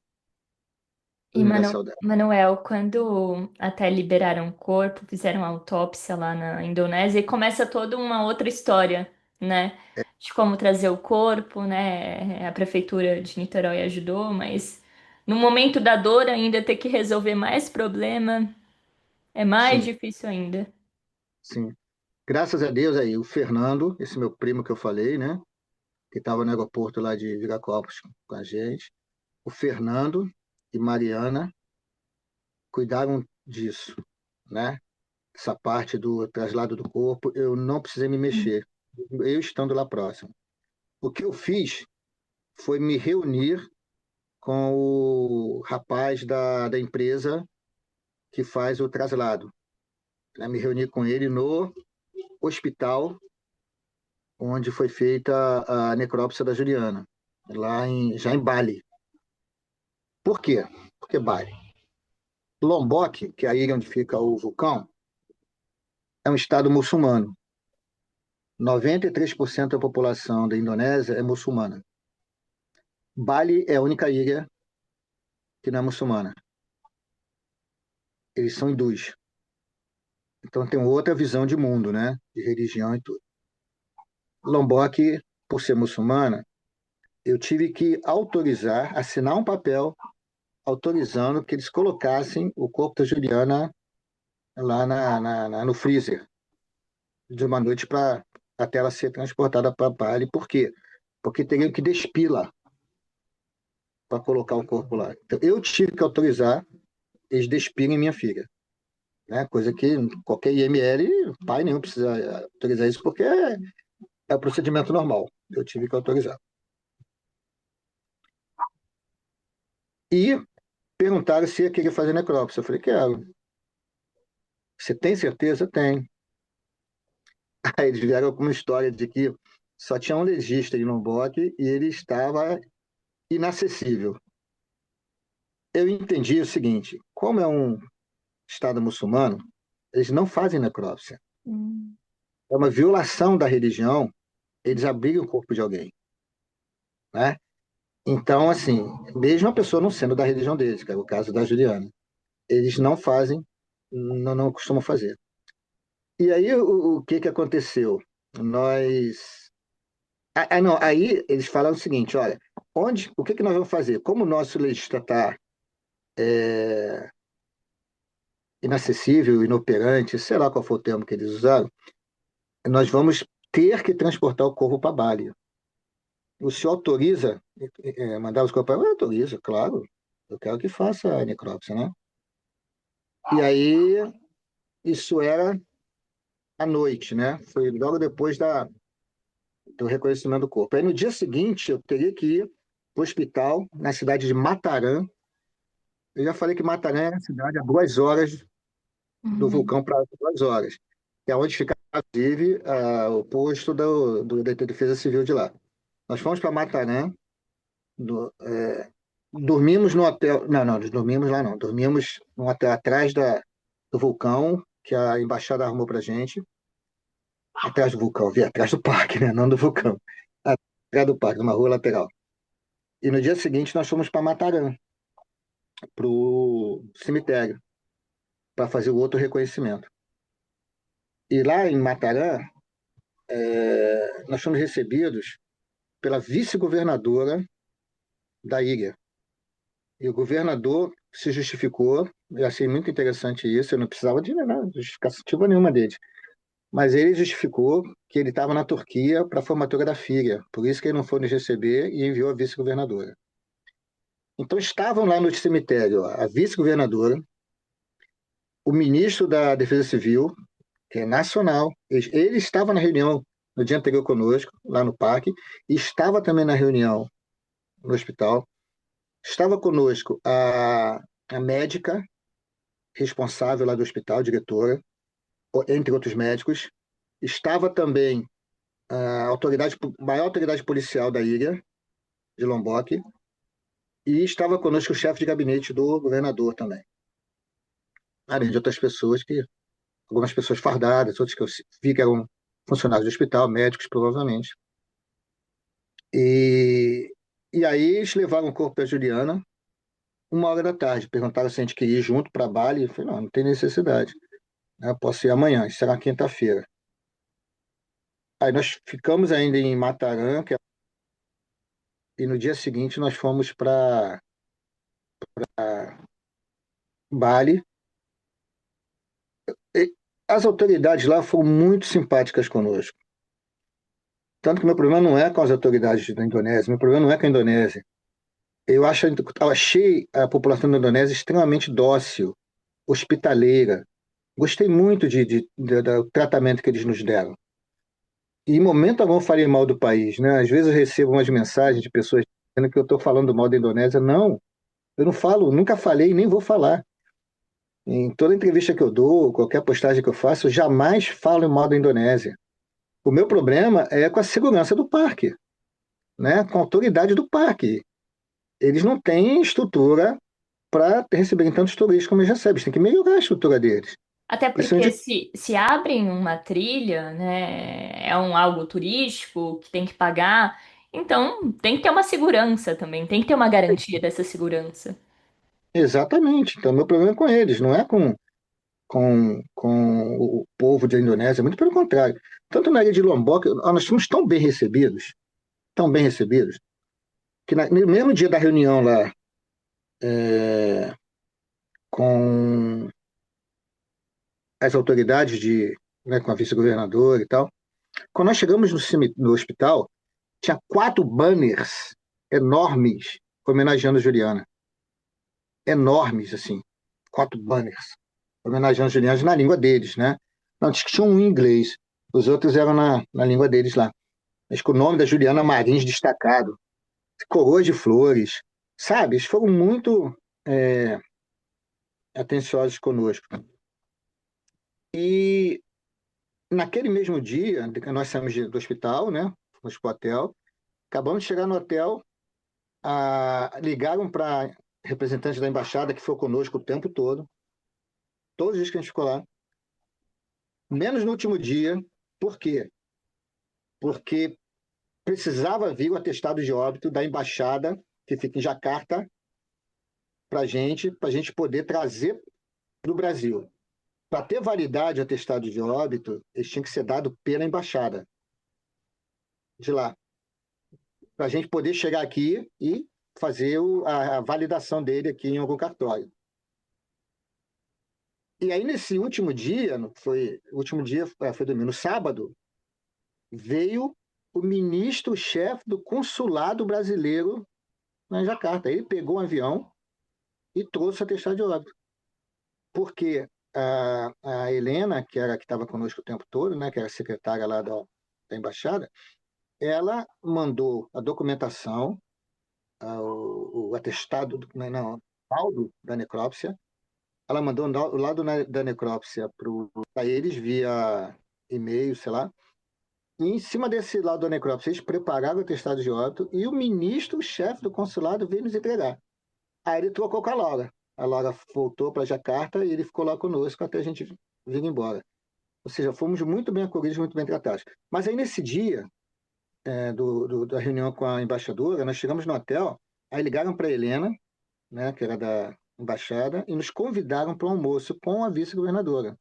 E Tudo me dá saudade. Manuel, quando até liberaram o corpo, fizeram a autópsia lá na Indonésia, e começa toda uma outra história, né? De como trazer o corpo, né? A prefeitura de Niterói ajudou, mas no momento da dor ainda ter que resolver mais problema é mais Sim, difícil ainda. sim. Graças a Deus aí, o Fernando, esse meu primo que eu falei, né? Que estava no aeroporto lá de Viracopos com a gente. O Fernando e Mariana cuidaram disso, né? Essa parte do traslado do corpo, eu não precisei me mexer, eu estando lá próximo. O que eu fiz foi me reunir com o rapaz da empresa que faz o traslado, né? Me reuni com ele no hospital onde foi feita a necrópsia da Juliana, já em Bali. Por quê? Porque Bali. Lombok, que é a ilha onde fica o vulcão, é um estado muçulmano. 93% da população da Indonésia é muçulmana. Bali é a única ilha que não é muçulmana. Eles são hindus. Então tem outra visão de mundo, né? De religião e tudo. Lombok, por ser muçulmana, eu tive que autorizar, assinar um papel autorizando que eles colocassem o corpo da Juliana lá no freezer de uma noite para até ela ser transportada para Bali. Por quê? Porque teriam que despila para colocar o corpo lá. Então, eu tive que autorizar eles despirem minha filha, né? Coisa que qualquer IML, pai nenhum precisa autorizar isso porque é o procedimento normal. Eu tive que autorizar. E perguntaram se eu queria fazer necrópsia. Eu falei, quero. Você tem certeza? Tem. Aí eles vieram com uma história de que só tinha um legista em Lombok e ele estava inacessível. Eu entendi o seguinte: como é um Estado muçulmano, eles não fazem necrópsia. Hum. É uma violação da religião eles abrirem o corpo de alguém, né? Então, assim, mesmo a pessoa não sendo da religião deles, que é o caso da Juliana, eles não fazem, não costumam fazer. E aí, o que que aconteceu? Nós... não, aí eles falaram o seguinte, olha, o que que nós vamos fazer? Como o nosso legista está inacessível, inoperante, sei lá qual foi o termo que eles usaram, nós vamos ter que transportar o corpo para Bali. O senhor autoriza mandar os corpos? Eu autorizo, claro. Eu quero que faça a necrópsia, né? E aí, isso era à noite, né? Foi logo depois do reconhecimento do corpo. Aí no dia seguinte, eu teria que ir para o hospital, na cidade de Matarã. Eu já falei que Matarã é a cidade a 2 horas do Uhum. vulcão para 2 horas, que é onde fica, inclusive, o posto da Defesa Civil de lá. Nós fomos para Matarã, dormimos no hotel. Não, não, nós dormimos lá não. Dormimos no hotel atrás do vulcão, que a embaixada arrumou para gente. Atrás do vulcão, vi atrás do parque, né? Não do vulcão. Atrás do parque, numa rua lateral. E no dia seguinte nós fomos para Matarã, para o cemitério, para fazer o outro reconhecimento. E lá em Matarã, nós fomos recebidos pela vice-governadora da ilha. E o governador se justificou, eu achei muito interessante isso, eu não precisava de nada, justificativa nenhuma dele. Mas ele justificou que ele estava na Turquia para a formatura da filha, por isso que ele não foi nos receber e enviou a vice-governadora. Então estavam lá no cemitério a vice-governadora, o ministro da Defesa Civil, que é nacional, ele estava na reunião no dia anterior conosco, lá no parque, e estava também na reunião no hospital. Estava conosco a médica responsável lá do hospital, diretora, entre outros médicos. Estava também a maior autoridade policial da ilha, de Lombok, e estava conosco o chefe de gabinete do governador também. Além de outras pessoas algumas pessoas fardadas, outras que eu vi que eram funcionários do hospital, médicos provavelmente. E, e aí eles levaram o corpo da Juliana 1 hora da tarde, perguntaram se a gente queria ir junto para Bali, eu falei, não, não tem necessidade, né? Eu posso ir amanhã, isso será quinta-feira. Aí nós ficamos ainda em Matarã, e no dia seguinte nós fomos para Bali. E as autoridades lá foram muito simpáticas conosco. Tanto que meu problema não é com as autoridades da Indonésia, meu problema não é com a Indonésia. Eu achei a população da Indonésia extremamente dócil, hospitaleira. Gostei muito do tratamento que eles nos deram. E em momento algum eu falei mal do país, né? Às vezes eu recebo umas mensagens de pessoas dizendo que eu estou falando mal da Indonésia. Não, eu não falo, nunca falei e nem vou falar. Em toda entrevista que eu dou, qualquer postagem que eu faço, eu jamais falo mal da Indonésia. O meu problema é com a segurança do parque, né? Com a autoridade do parque. Eles não têm estrutura para receberem tantos turistas como eles recebem. Eles têm que melhorar a estrutura deles. Até Isso é porque se abrem uma trilha, né, é algo turístico que tem que pagar. Então, tem que ter uma segurança também, tem que ter uma garantia dessa segurança. Exatamente. Então, meu problema é com eles, não é com o povo da Indonésia, muito pelo contrário. Tanto na ilha de Lombok, nós fomos tão bem recebidos, que no mesmo dia da reunião lá, é, com as autoridades né, com a vice-governadora e tal, quando nós chegamos no hospital, tinha 4 banners enormes homenageando a Juliana. Enormes, assim. 4 banners homenageando a Juliana na língua deles, né? Não, tinha um em inglês. Os outros eram na língua deles lá. Mas com o nome da Juliana Marins destacado. Coroas de flores. Sabe? Eles foram muito é, atenciosos conosco. E naquele mesmo dia, nós saímos do hospital, né? Fomos para o hotel. Acabamos de chegar no hotel, ligaram para representantes da embaixada que foi conosco o tempo todo, todos os dias que a gente ficou lá, menos no último dia. Por quê? Porque precisava vir o atestado de óbito da embaixada, que fica em Jacarta, para a gente poder trazer para o Brasil. Para ter validade o atestado de óbito, ele tinha que ser dado pela embaixada de lá, para a gente poder chegar aqui e fazer a validação dele aqui em algum cartório. E aí, nesse último dia, o último dia foi domingo, no sábado, veio o ministro-chefe do consulado brasileiro na Jacarta. Ele pegou um avião e trouxe o atestado de óbito. Porque a Helena, que era que estava conosco o tempo todo, né, que era a secretária lá da embaixada, ela mandou a documentação, o atestado, não, o laudo da necrópsia. Ela mandou o laudo da necrópsia para eles via e-mail, sei lá. E em cima desse laudo da necrópsia, eles prepararam o atestado de óbito e o ministro, o chefe do consulado, veio nos entregar. Aí ele trocou com a Laura. A Laura voltou para Jacarta e ele ficou lá conosco até a gente vir embora. Ou seja, fomos muito bem acolhidos, muito bem tratados. Mas aí nesse dia da reunião com a embaixadora, nós chegamos no hotel, aí ligaram para a Helena, né, que era da embaixada, e nos convidaram para um almoço com a vice-governadora.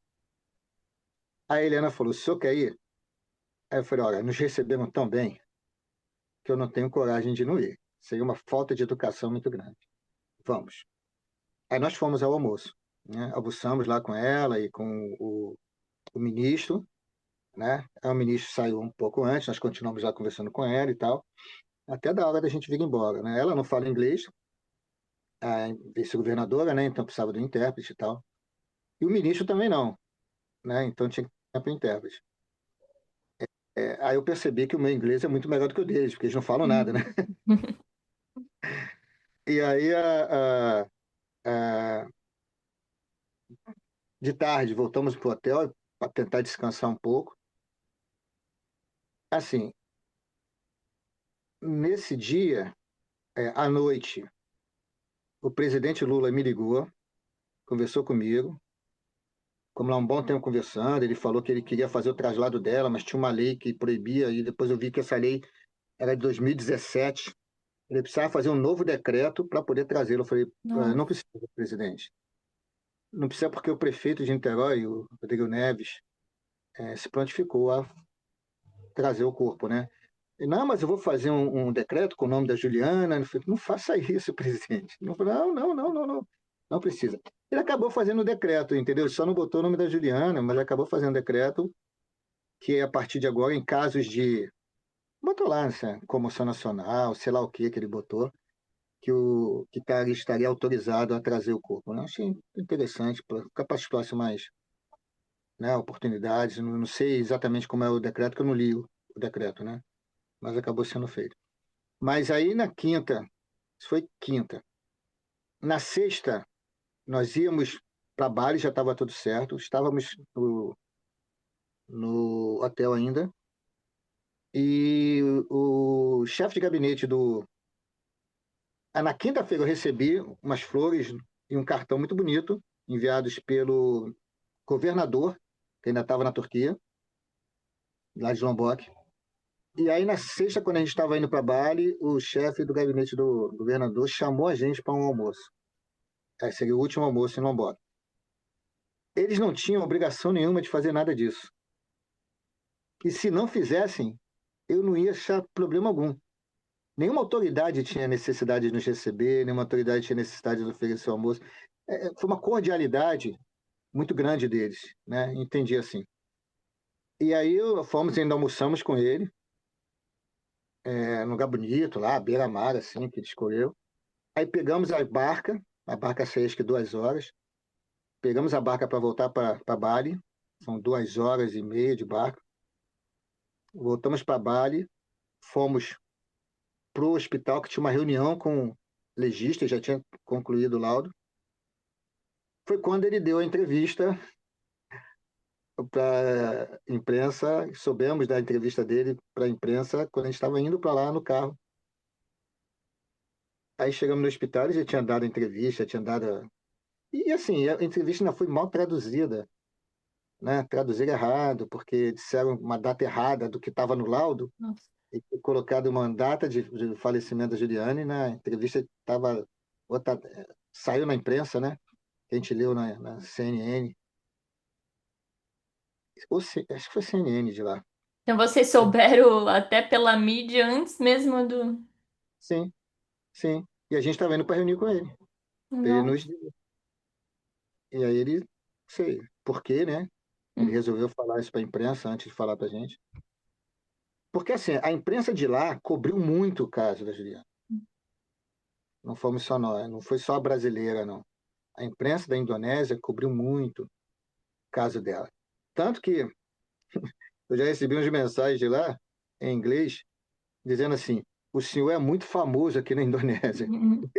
A Helena falou: o senhor quer ir? Aí eu falei: olha, nos receberam tão bem que eu não tenho coragem de não ir. Seria uma falta de educação muito grande. Vamos. Aí nós fomos ao almoço, né? Almoçamos lá com ela e com o ministro, né? Aí o ministro saiu um pouco antes, nós continuamos lá conversando com ela e tal, até da hora da gente vir embora, né? Ela não fala inglês, a vice-governadora, né? Então precisava do intérprete e tal. E o ministro também não, né? Então tinha que ter para intérprete. Aí eu percebi que o meu inglês é muito melhor do que o deles, porque eles não falam nada, né? E aí, de tarde, voltamos para o hotel para tentar descansar um pouco. Assim, nesse dia, à noite, o presidente Lula me ligou, conversou comigo, como lá um bom tempo conversando, ele falou que ele queria fazer o traslado dela, mas tinha uma lei que proibia, e depois eu vi que essa lei era de 2017. Ele precisava fazer um novo decreto para poder trazê-lo. Eu falei: não Nossa. precisa, presidente. Não precisa porque o prefeito de Niterói, o Rodrigo Neves, se prontificou a trazer o corpo, né? Não, mas eu vou fazer um decreto com o nome da Juliana. Eu falei: não faça isso, presidente. Não, não, não, não, não, não. Não precisa. Ele acabou fazendo o decreto, entendeu? Ele só não botou o nome da Juliana, mas acabou fazendo o decreto que a partir de agora, em casos de. Botou lá, né, comoção nacional, sei lá o que ele botou, estaria autorizado a trazer o corpo. Eu achei interessante, para as próximas, né, oportunidades. Não sei exatamente como é o decreto, que eu não li o decreto, né? Mas acabou sendo feito. Mas aí na quinta, isso foi quinta. Na sexta, nós íamos para Bali, já estava tudo certo. Estávamos no hotel ainda. E o chefe de gabinete do. Na quinta-feira eu recebi umas flores e um cartão muito bonito, enviados pelo governador, que ainda estava na Turquia, lá de Lombok. E aí, na sexta, quando a gente estava indo para Bali, o chefe do gabinete do governador chamou a gente para um almoço. Aí seria o último almoço em Lombok. Eles não tinham obrigação nenhuma de fazer nada disso. E se não fizessem, eu não ia achar problema algum. Nenhuma autoridade tinha necessidade de nos receber, nenhuma autoridade tinha necessidade de oferecer o almoço. Foi uma cordialidade muito grande deles, né? Entendi assim. E aí fomos ainda almoçamos com ele, num lugar bonito lá, beira-mar, assim, que ele escolheu. Aí pegamos a barca saiu acho que 2 horas. Pegamos a barca para voltar para Bali, são 2 horas e meia de barco. Voltamos para Bali, fomos para o hospital que tinha uma reunião com o legista, já tinha concluído o laudo. Foi quando ele deu a entrevista para a imprensa, soubemos da entrevista dele para a imprensa quando a gente estava indo para lá no carro. Aí chegamos no hospital, ele já tinha dado a entrevista, já tinha dado. E assim, a entrevista ainda foi mal traduzida, né? Traduziram errado, porque disseram uma data errada do que estava no laudo, Nossa. e foi colocado uma data de falecimento da Juliane, na entrevista estava outra, saiu na imprensa, né? Que a gente leu na CNN, acho que foi CNN de lá. Então vocês souberam até pela mídia antes mesmo do. Sim, sim. E a gente estava indo para reunir com ele. Ele nos Nossa. E aí ele, sei por quê, né? Ele Hum, resolveu falar isso para a imprensa antes de falar para a gente. Porque assim, a imprensa de lá cobriu muito o caso da Juliana. Não fomos só nós, não foi só a brasileira, não. A imprensa da Indonésia cobriu muito o caso dela. Tanto que eu já recebi umas mensagens de lá, em inglês, dizendo assim: o senhor é muito famoso aqui na Indonésia. hum,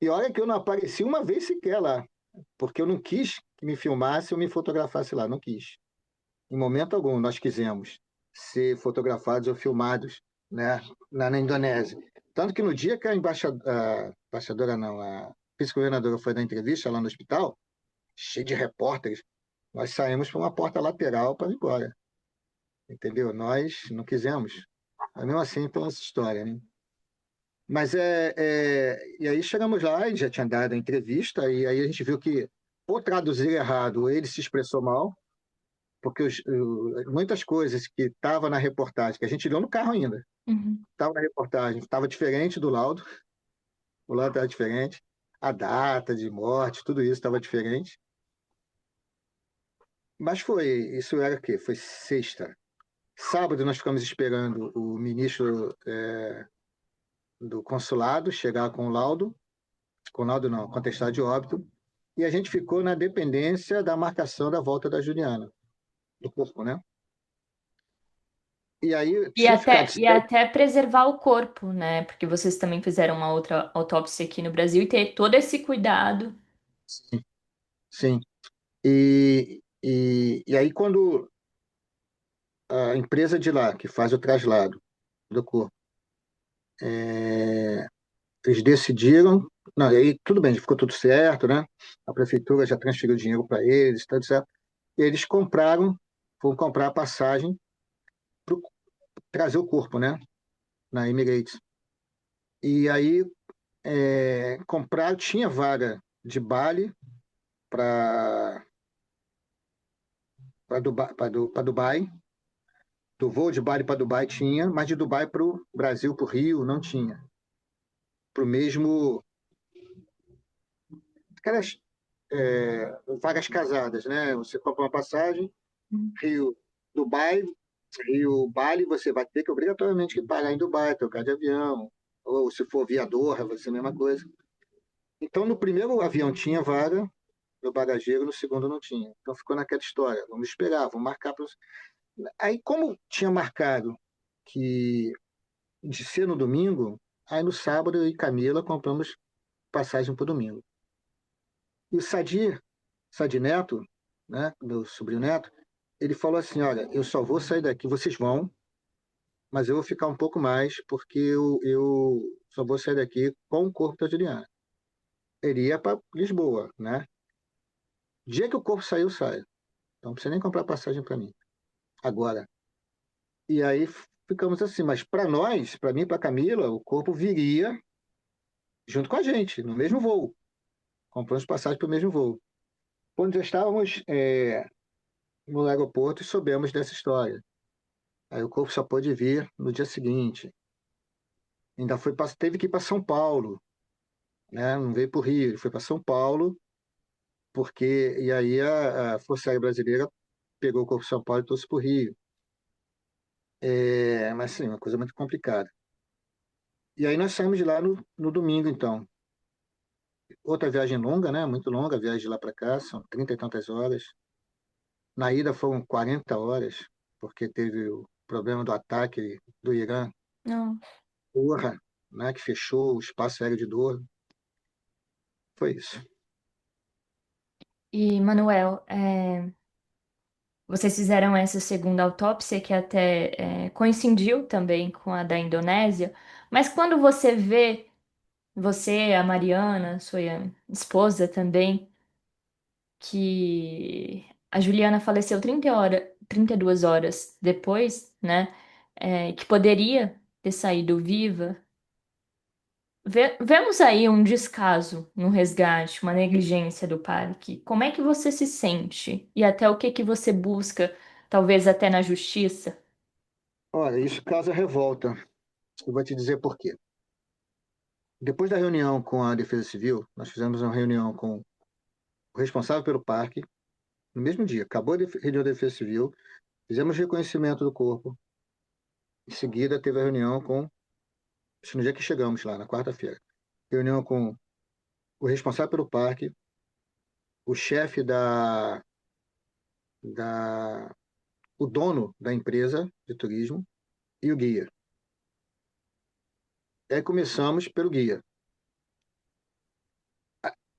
E olha que eu não apareci uma vez sequer lá, porque eu não quis que me filmasse ou me fotografasse lá, não quis. Em momento algum nós quisemos ser fotografados ou filmados, né, na Indonésia. Tanto que no dia que a embaixadora não, a vice-governadora foi dar entrevista lá no hospital, cheio de repórteres, nós saímos por uma porta lateral para ir embora, entendeu? Nós não quisemos. Mas mesmo assim tem essa história, né? Mas e aí chegamos lá, ele já tinha dado a entrevista, e aí a gente viu que, por traduzir errado, ele se expressou mal, porque muitas coisas que estavam na reportagem, que a gente leu no carro ainda, uhum. estava na reportagem, estava diferente do laudo, o laudo estava diferente, a data de morte, tudo isso estava diferente. Mas isso era o quê? Foi sexta. Sábado nós ficamos esperando o ministro do consulado chegar com o laudo não, com atestado de óbito, e a gente ficou na dependência da marcação da volta da Juliana, do corpo, né? E aí tinha ficado E certo. até preservar o corpo, né? Porque vocês também fizeram uma outra autópsia aqui no Brasil e ter todo esse cuidado. Sim. E aí, quando a empresa de lá, que faz o traslado do corpo, eles decidiram. Não, e aí tudo bem, ficou tudo certo, né? A prefeitura já transferiu dinheiro para eles, tudo certo. E eles foram comprar a passagem para trazer o corpo, né? Na Emirates. E aí, tinha vaga de Bali para Dubai. Do voo de Bali para Dubai tinha, mas de Dubai para o Brasil, para o Rio, não tinha. Para o mesmo. Aquelas vagas casadas, né? Você compra uma passagem, Rio, Dubai, Rio, Bali, você vai ter que obrigatoriamente que pagar em Dubai, trocar de avião. Ou se for via Doha, vai ser a mesma coisa. Então, no primeiro avião tinha vaga, no bagageiro, no segundo não tinha. Então ficou naquela história. Vamos esperar, vamos marcar. Aí, como tinha marcado que de ser no domingo, aí no sábado eu e Camila compramos passagem para o domingo. E o Sadi Neto, né, meu sobrinho Neto, ele falou assim: olha, eu só vou sair daqui, vocês vão, mas eu vou ficar um pouco mais, porque eu só vou sair daqui com o corpo da Juliana. Ele ia para Lisboa, né? Dia que o corpo saiu, sai. Então não precisa nem comprar passagem para mim. Agora, E aí ficamos assim, mas para nós, para mim e para Camila, o corpo viria junto com a gente, no mesmo voo. Compramos passagem para o mesmo voo. Quando já estávamos no aeroporto e soubemos dessa história. Aí o corpo só pôde vir no dia seguinte. Ainda teve que ir para São Paulo, né? Não veio para o Rio, ele foi para São Paulo, porque e aí a Força Aérea Brasileira pegou o corpo de São Paulo e trouxe para o Rio. Mas sim, uma coisa muito complicada. E aí nós saímos de lá no domingo, então. Outra viagem longa, né? Muito longa, a viagem de lá para cá, são 30 e tantas horas. Na ida foram 40 horas, porque teve o problema do ataque do Irã, Não. Doha, né? Que fechou o espaço aéreo de Doha. Foi isso. E, Manuel, vocês fizeram essa segunda autópsia que até coincidiu também com a da Indonésia, mas quando você vê, você, a Mariana, sua esposa também, que a Juliana faleceu 32 horas depois, né? Que poderia ter saído viva. Vemos aí um descaso no resgate, uma negligência do parque. Como é que você se sente? E até o que que você busca, talvez até na justiça? Olha, isso causa revolta. Eu vou te dizer por quê. Depois da reunião com a Defesa Civil, nós fizemos uma reunião com o responsável pelo parque, no mesmo dia. Acabou a reunião da Defesa Civil, fizemos reconhecimento do corpo. Em seguida, teve a reunião com, isso no dia que chegamos lá, na quarta-feira. Reunião com o responsável pelo parque, o chefe da, o dono da empresa de turismo e o guia. E aí começamos pelo guia.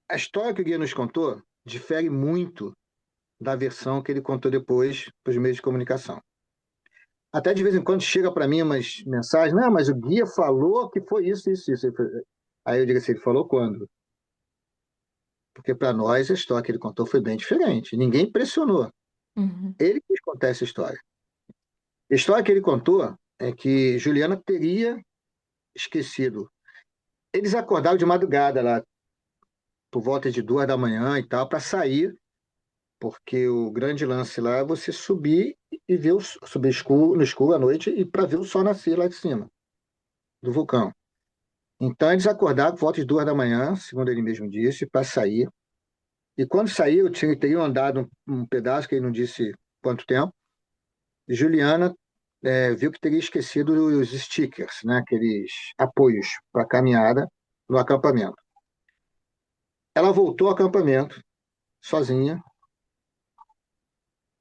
A história que o guia nos contou difere muito da versão que ele contou depois para os meios de comunicação. Até de vez em quando chega para mim umas mensagens, não, mas o guia falou que foi isso, isso, isso. Aí eu digo assim, ele falou quando? Porque para nós a história que ele contou foi bem diferente. Ninguém pressionou. Uhum, Ele quis contar essa história. A história que ele contou é que Juliana teria esquecido. Eles acordaram de madrugada lá, por volta de 2 da manhã e tal, para sair, porque o grande lance lá é você subir e ver subir no escuro à noite e para ver o sol nascer lá de cima do vulcão. Então eles acordaram por volta de 2 da manhã, segundo ele mesmo disse, para sair. E quando saiu, teriam andado um pedaço, que ele não disse quanto tempo, e Juliana viu que teria esquecido os stickers, né, aqueles apoios para a caminhada no acampamento. Ela voltou ao acampamento sozinha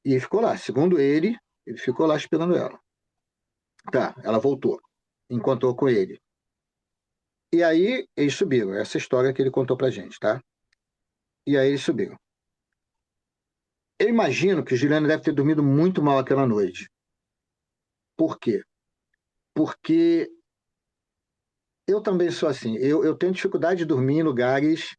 e ficou lá. Segundo ele ficou lá esperando ela. Tá, ela voltou, encontrou com ele. E aí eles subiram, essa história que ele contou pra gente, tá? E aí eles subiram. Eu imagino que Juliana deve ter dormido muito mal aquela noite. Por quê? Porque eu também sou assim. Eu tenho dificuldade de dormir em lugares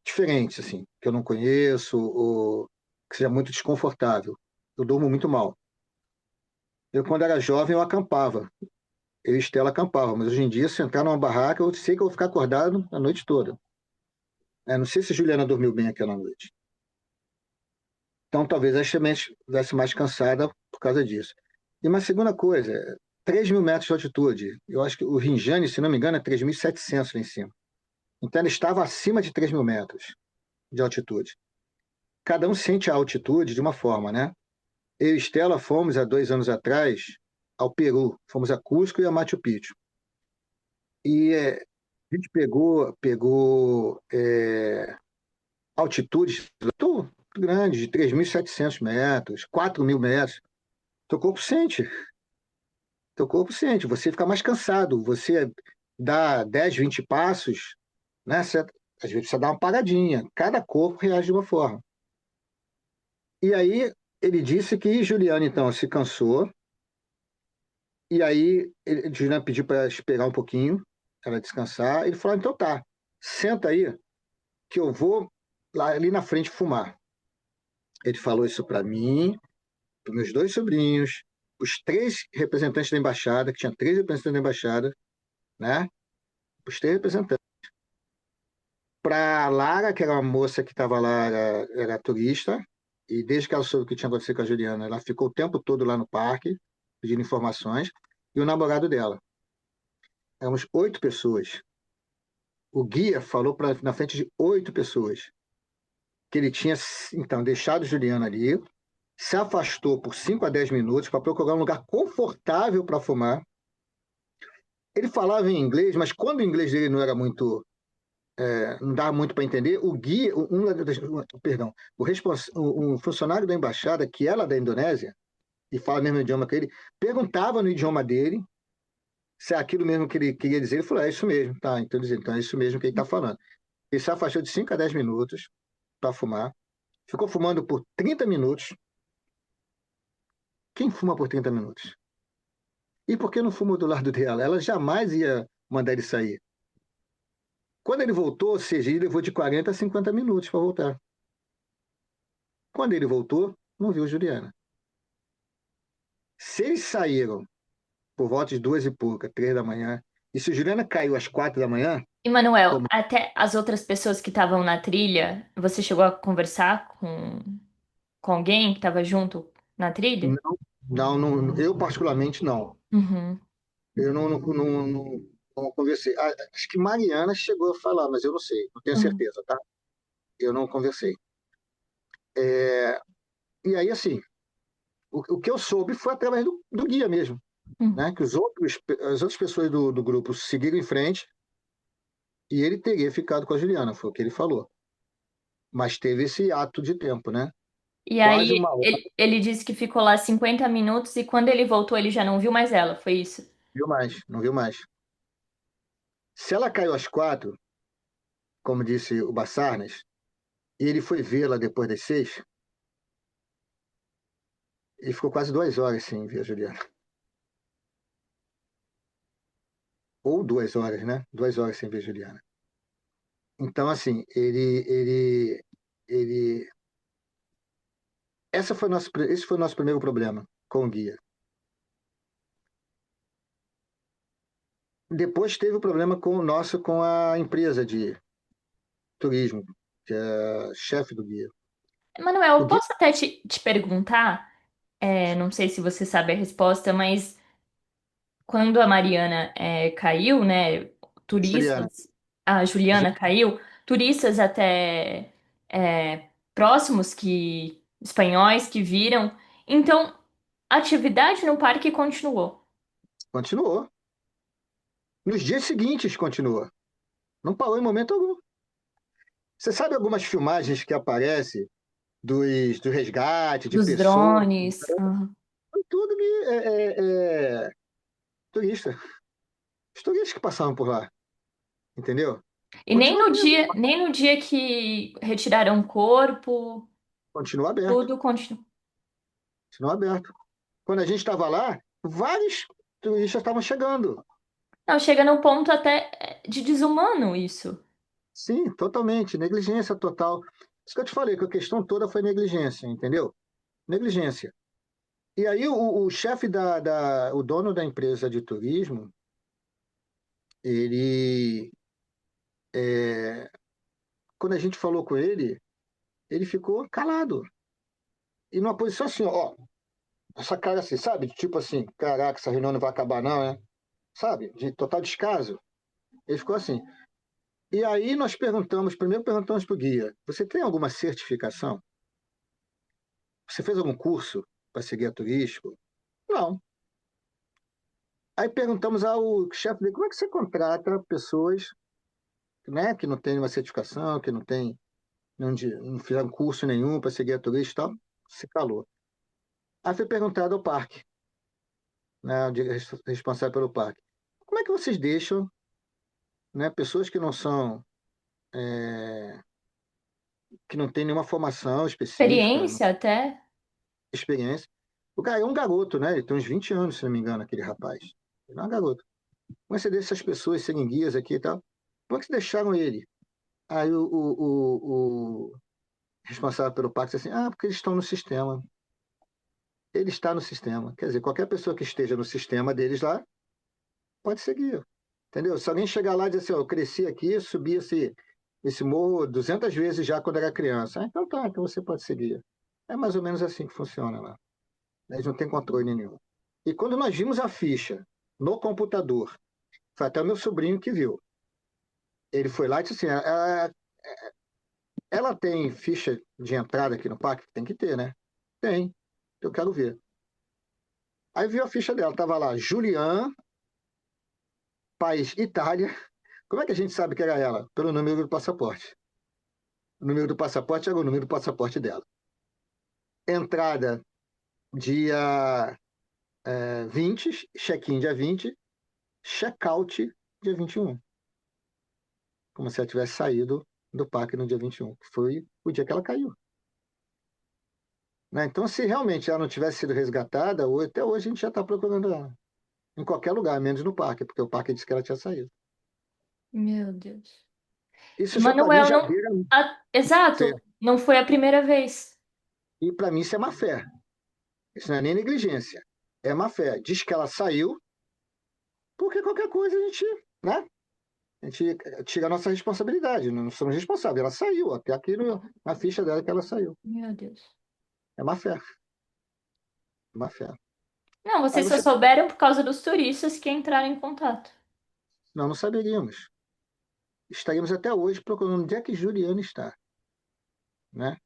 diferentes, assim, que eu não conheço ou que seja muito desconfortável. Eu durmo muito mal. Eu, quando era jovem, eu acampava. Eu e Estela acampava, mas hoje em dia, se entrar numa barraca, eu sei que eu vou ficar acordado a noite toda. Não sei se Juliana dormiu bem aquela noite. Então, talvez ela estivesse mais cansada por causa disso. E uma segunda coisa, 3.000 metros de altitude. Eu acho que o Rinjani, se não me engano, é 3.700 lá em cima. Então, ela estava acima de 3.000 metros de altitude. Cada um sente a altitude de uma forma, né? Eu e Estela fomos, há 2 anos atrás, ao Peru. Fomos a Cusco e a Machu Picchu. E a gente pegou altitudes muito grandes, de 3.700 metros, 4.000 metros. Teu corpo sente. Teu corpo sente, você fica mais cansado, você dá 10, 20 passos, né? Você, às vezes precisa dar uma paradinha. Cada corpo reage de uma forma. E aí ele disse que Juliana, então, se cansou, e aí Juliana pediu para esperar um pouquinho, ela descansar. Ele falou: então tá, senta aí, que eu vou lá ali na frente fumar. Ele falou isso para mim, os meus dois sobrinhos, os três representantes da embaixada, que tinha três representantes da embaixada, né? Os três representantes. Para a Lara, que era uma moça que estava lá, era turista, e desde que ela soube o que tinha acontecido com a Juliana, ela ficou o tempo todo lá no parque, pedindo informações, e o namorado dela. Éramos 8 pessoas. O guia falou na frente de 8 pessoas que ele tinha, então, deixado a Juliana ali, se afastou por 5 a 10 minutos para procurar um lugar confortável para fumar. Ele falava em inglês, mas quando o inglês dele não era muito, não dava muito para entender, o guia, perdão, o funcionário da embaixada, que era da Indonésia, e fala o mesmo idioma que ele, perguntava no idioma dele se é aquilo mesmo que ele queria dizer. Ele falou, é isso mesmo, tá, então é isso mesmo que ele está falando. Ele se afastou de 5 a 10 minutos para fumar, ficou fumando por 30 minutos. Quem fuma por 30 minutos? E por que não fuma do lado dela? Ela jamais ia mandar ele sair. Quando ele voltou, ou seja, ele levou de 40 a 50 minutos para voltar. Quando ele voltou, não viu Juliana. Se eles saíram por volta de 2 e pouca, 3 da manhã, e se Juliana caiu às 4 da manhã, E Manuel, como até as outras pessoas que estavam na trilha, você chegou a conversar com alguém que estava junto na trilha? não, eu particularmente não. Uhum, Eu não conversei. Acho que Mariana chegou a falar, mas eu não sei, não tenho uhum, certeza, tá? Eu não conversei. E aí, assim, o que eu soube foi através do guia mesmo, uhum. né? Que as outras pessoas do grupo seguiram em frente e ele teria ficado com a Juliana, foi o que ele falou. Mas teve esse ato de tempo, né? E Quase aí uma hora, ele disse que ficou lá 50 minutos e quando ele voltou ele já não viu mais ela, foi isso? viu mais, não viu mais. Se ela caiu às 4, como disse o Bassarnas, e ele foi vê-la depois das 6, ele ficou quase 2 horas sem ver a Juliana. Ou 2 horas, né? 2 horas sem ver a Juliana. Então, assim, ele. Esse foi o nosso primeiro problema com o guia. Depois teve o problema com a empresa de turismo, que é a chefe do guia. Manuel, O eu guia posso até te perguntar, não sei se você sabe a resposta, mas quando a Mariana caiu, né, Juliana, turistas, a Juliana Ju- caiu, turistas até próximos que espanhóis que viram, então a atividade no parque continuou. continuou. Nos dias seguintes continuou. Não parou em momento algum. Você sabe algumas filmagens que aparecem do resgate de Dos pessoas? drones. Aham. Foi tudo turista. Os turistas que passavam por lá, entendeu? E Continua aberto. nem no dia que retiraram o corpo, Continua aberto. tudo continua. Continua aberto. Quando a gente estava lá, vários turistas estavam chegando. Não, chega num ponto até de desumano isso. Sim, totalmente. Negligência total. Isso que eu te falei, que a questão toda foi negligência, entendeu? Negligência. E aí o chefe o dono da empresa de turismo, ele, quando a gente falou com ele ficou calado. E numa posição assim, ó, essa cara assim, sabe? Tipo assim, caraca, essa reunião não vai acabar não, né? Sabe? De total descaso. Ele ficou assim. E aí nós primeiro perguntamos para o guia, você tem alguma certificação? Você fez algum curso para ser guia turístico? Não. Aí perguntamos ao chefe dele, como é que você contrata pessoas, né, que não têm uma certificação, que não fizeram curso nenhum para ser guia turístico e tal? Se calou. Aí foi perguntado ao parque, né, responsável pelo parque. Como é que vocês deixam, né, pessoas que não são, que não têm nenhuma formação específica, Experiência até. experiência? O cara é um garoto, né? Ele tem uns 20 anos, se não me engano, aquele rapaz. Ele é um garoto. Como é que você deixa essas pessoas serem guias aqui e tal? Como é que vocês deixaram ele? Aí o responsável pelo parque disse assim, porque eles estão no sistema. ele está no sistema. Quer dizer, qualquer pessoa que esteja no sistema deles lá pode seguir. Entendeu? Se alguém chegar lá e dizer assim, ó, eu cresci aqui, subi esse morro 200 vezes já quando era criança. Ah, então tá, então você pode seguir. É mais ou menos assim que funciona lá. Eles não têm controle nenhum. E quando nós vimos a ficha no computador, foi até o meu sobrinho que viu. Ele foi lá e disse assim, ela tem ficha de entrada aqui no parque? Tem que ter, né? Tem. Eu quero ver. Aí viu a ficha dela, tava lá, Julian, país Itália. Como é que a gente sabe que era ela? Pelo número do passaporte. O número do passaporte era o número do passaporte dela. Entrada dia 20, check-in dia 20, check-out dia 21. Como se ela tivesse saído do parque no dia 21, que foi o dia que ela caiu. Né? Então, se realmente ela não tivesse sido resgatada, até hoje a gente já está procurando ela. Em qualquer lugar, menos no parque, porque o parque disse que ela tinha saído. Meu Deus. Isso já para mim Emanuel, já não. beira. Exato, não foi a primeira vez. E para mim isso é má fé. Isso não é nem negligência. É má fé. Diz que ela saiu, porque qualquer coisa a gente, né? A gente tira a nossa responsabilidade. Não somos responsáveis. Ela saiu, até aqui na ficha dela que ela saiu. Meu Deus. É má fé. Má fé. Não, Aí vocês só você. souberam por causa dos turistas que entraram em contato. Não saberíamos. Estaríamos até hoje procurando onde é que Juliana está. Né?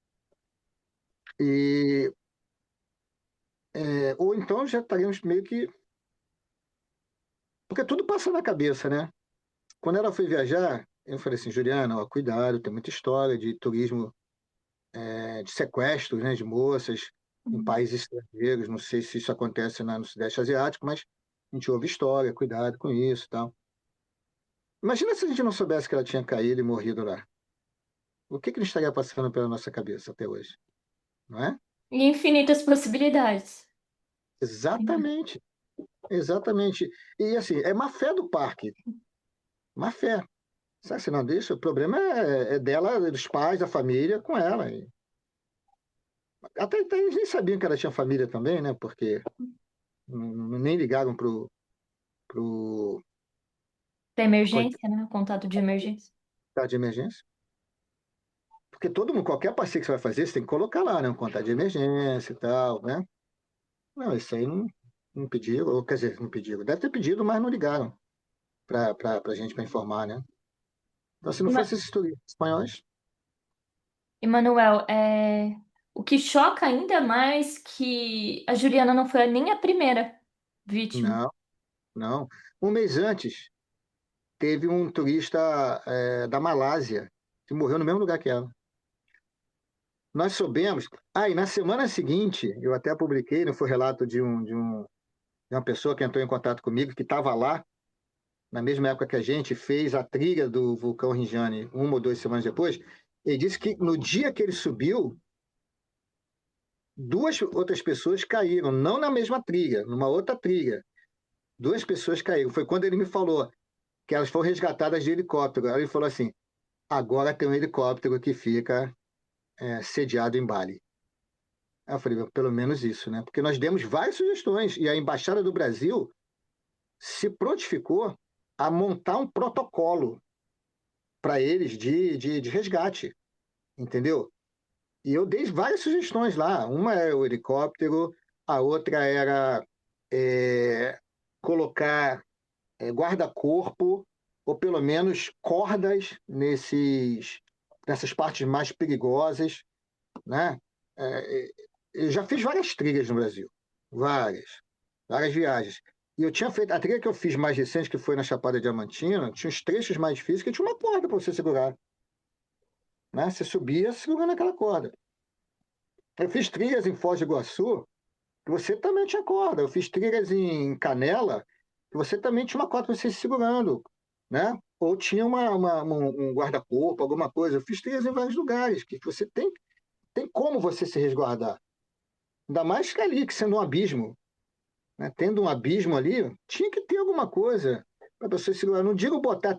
E, ou então já estaríamos meio que. Porque tudo passa na cabeça, né? Quando ela foi viajar, eu falei assim, Juliana, ó, cuidado, tem muita história de turismo, de sequestros, né, de moças em Hum. países estrangeiros. Não sei se isso acontece no Sudeste Asiático, mas a gente ouve história, cuidado com isso e tal. Imagina se a gente não soubesse que ela tinha caído e morrido lá. O que não estaria passando pela nossa cabeça até hoje? Não é? E infinitas possibilidades. Exatamente, exatamente. E assim, é má fé do parque, má fé. Sabe, se não deixa, o problema é dela, dos pais, da família, com ela. Até eles nem sabiam que ela tinha família também, né? Porque nem ligaram pro Da coitado emergência, né? Contato de emergência. de emergência. Porque todo mundo, qualquer passeio que você vai fazer, você tem que colocar lá, né? Um contato de emergência e tal, né? Não, isso aí não pediram, ou quer dizer, não pediram. Deve ter pedido, mas não ligaram pra gente para informar, né? Então, se não fosse esses turistas espanhóis, Emanuel, o que choca ainda mais que a Juliana não foi nem a primeira vítima. não, não. Um mês antes, teve um turista da Malásia que morreu no mesmo lugar que ela. Nós soubemos. Ah, e na semana seguinte, eu até publiquei, não foi relato de uma pessoa que entrou em contato comigo, que estava lá, na mesma época que a gente, fez a trilha do vulcão Rinjani 1 ou 2 semanas depois. Ele disse que no dia que ele subiu, duas outras pessoas caíram, não na mesma trilha, numa outra trilha. Duas pessoas caíram. Foi quando ele me falou que elas foram resgatadas de helicóptero. Aí ele falou assim: agora tem um helicóptero que fica sediado em Bali. Aí eu falei, pelo menos isso, né? Porque nós demos várias sugestões e a Embaixada do Brasil se prontificou a montar um protocolo para eles de resgate, entendeu? E eu dei várias sugestões lá. Uma era o helicóptero, a outra era é, colocar guarda-corpo ou pelo menos cordas nessas partes mais perigosas, né? É, eu já fiz várias trilhas no Brasil, várias viagens. E eu tinha feito a trilha que eu fiz mais recente, que foi na Chapada Diamantina, tinha uns trechos mais difíceis que tinha uma corda para você segurar, né? Você subia segurando aquela corda. Eu fiz trilhas em Foz do Iguaçu, que você também tinha corda. Eu fiz trilhas em Canela, que você também tinha uma corda para você segurando, né? Ou tinha um guarda-corpo, alguma coisa. Eu fiz trilhas em vários lugares, que você tem como você se resguardar. Ainda mais que ali, que sendo um abismo, né? Tendo um abismo ali, tinha que ter alguma coisa para você segurar. Não digo botar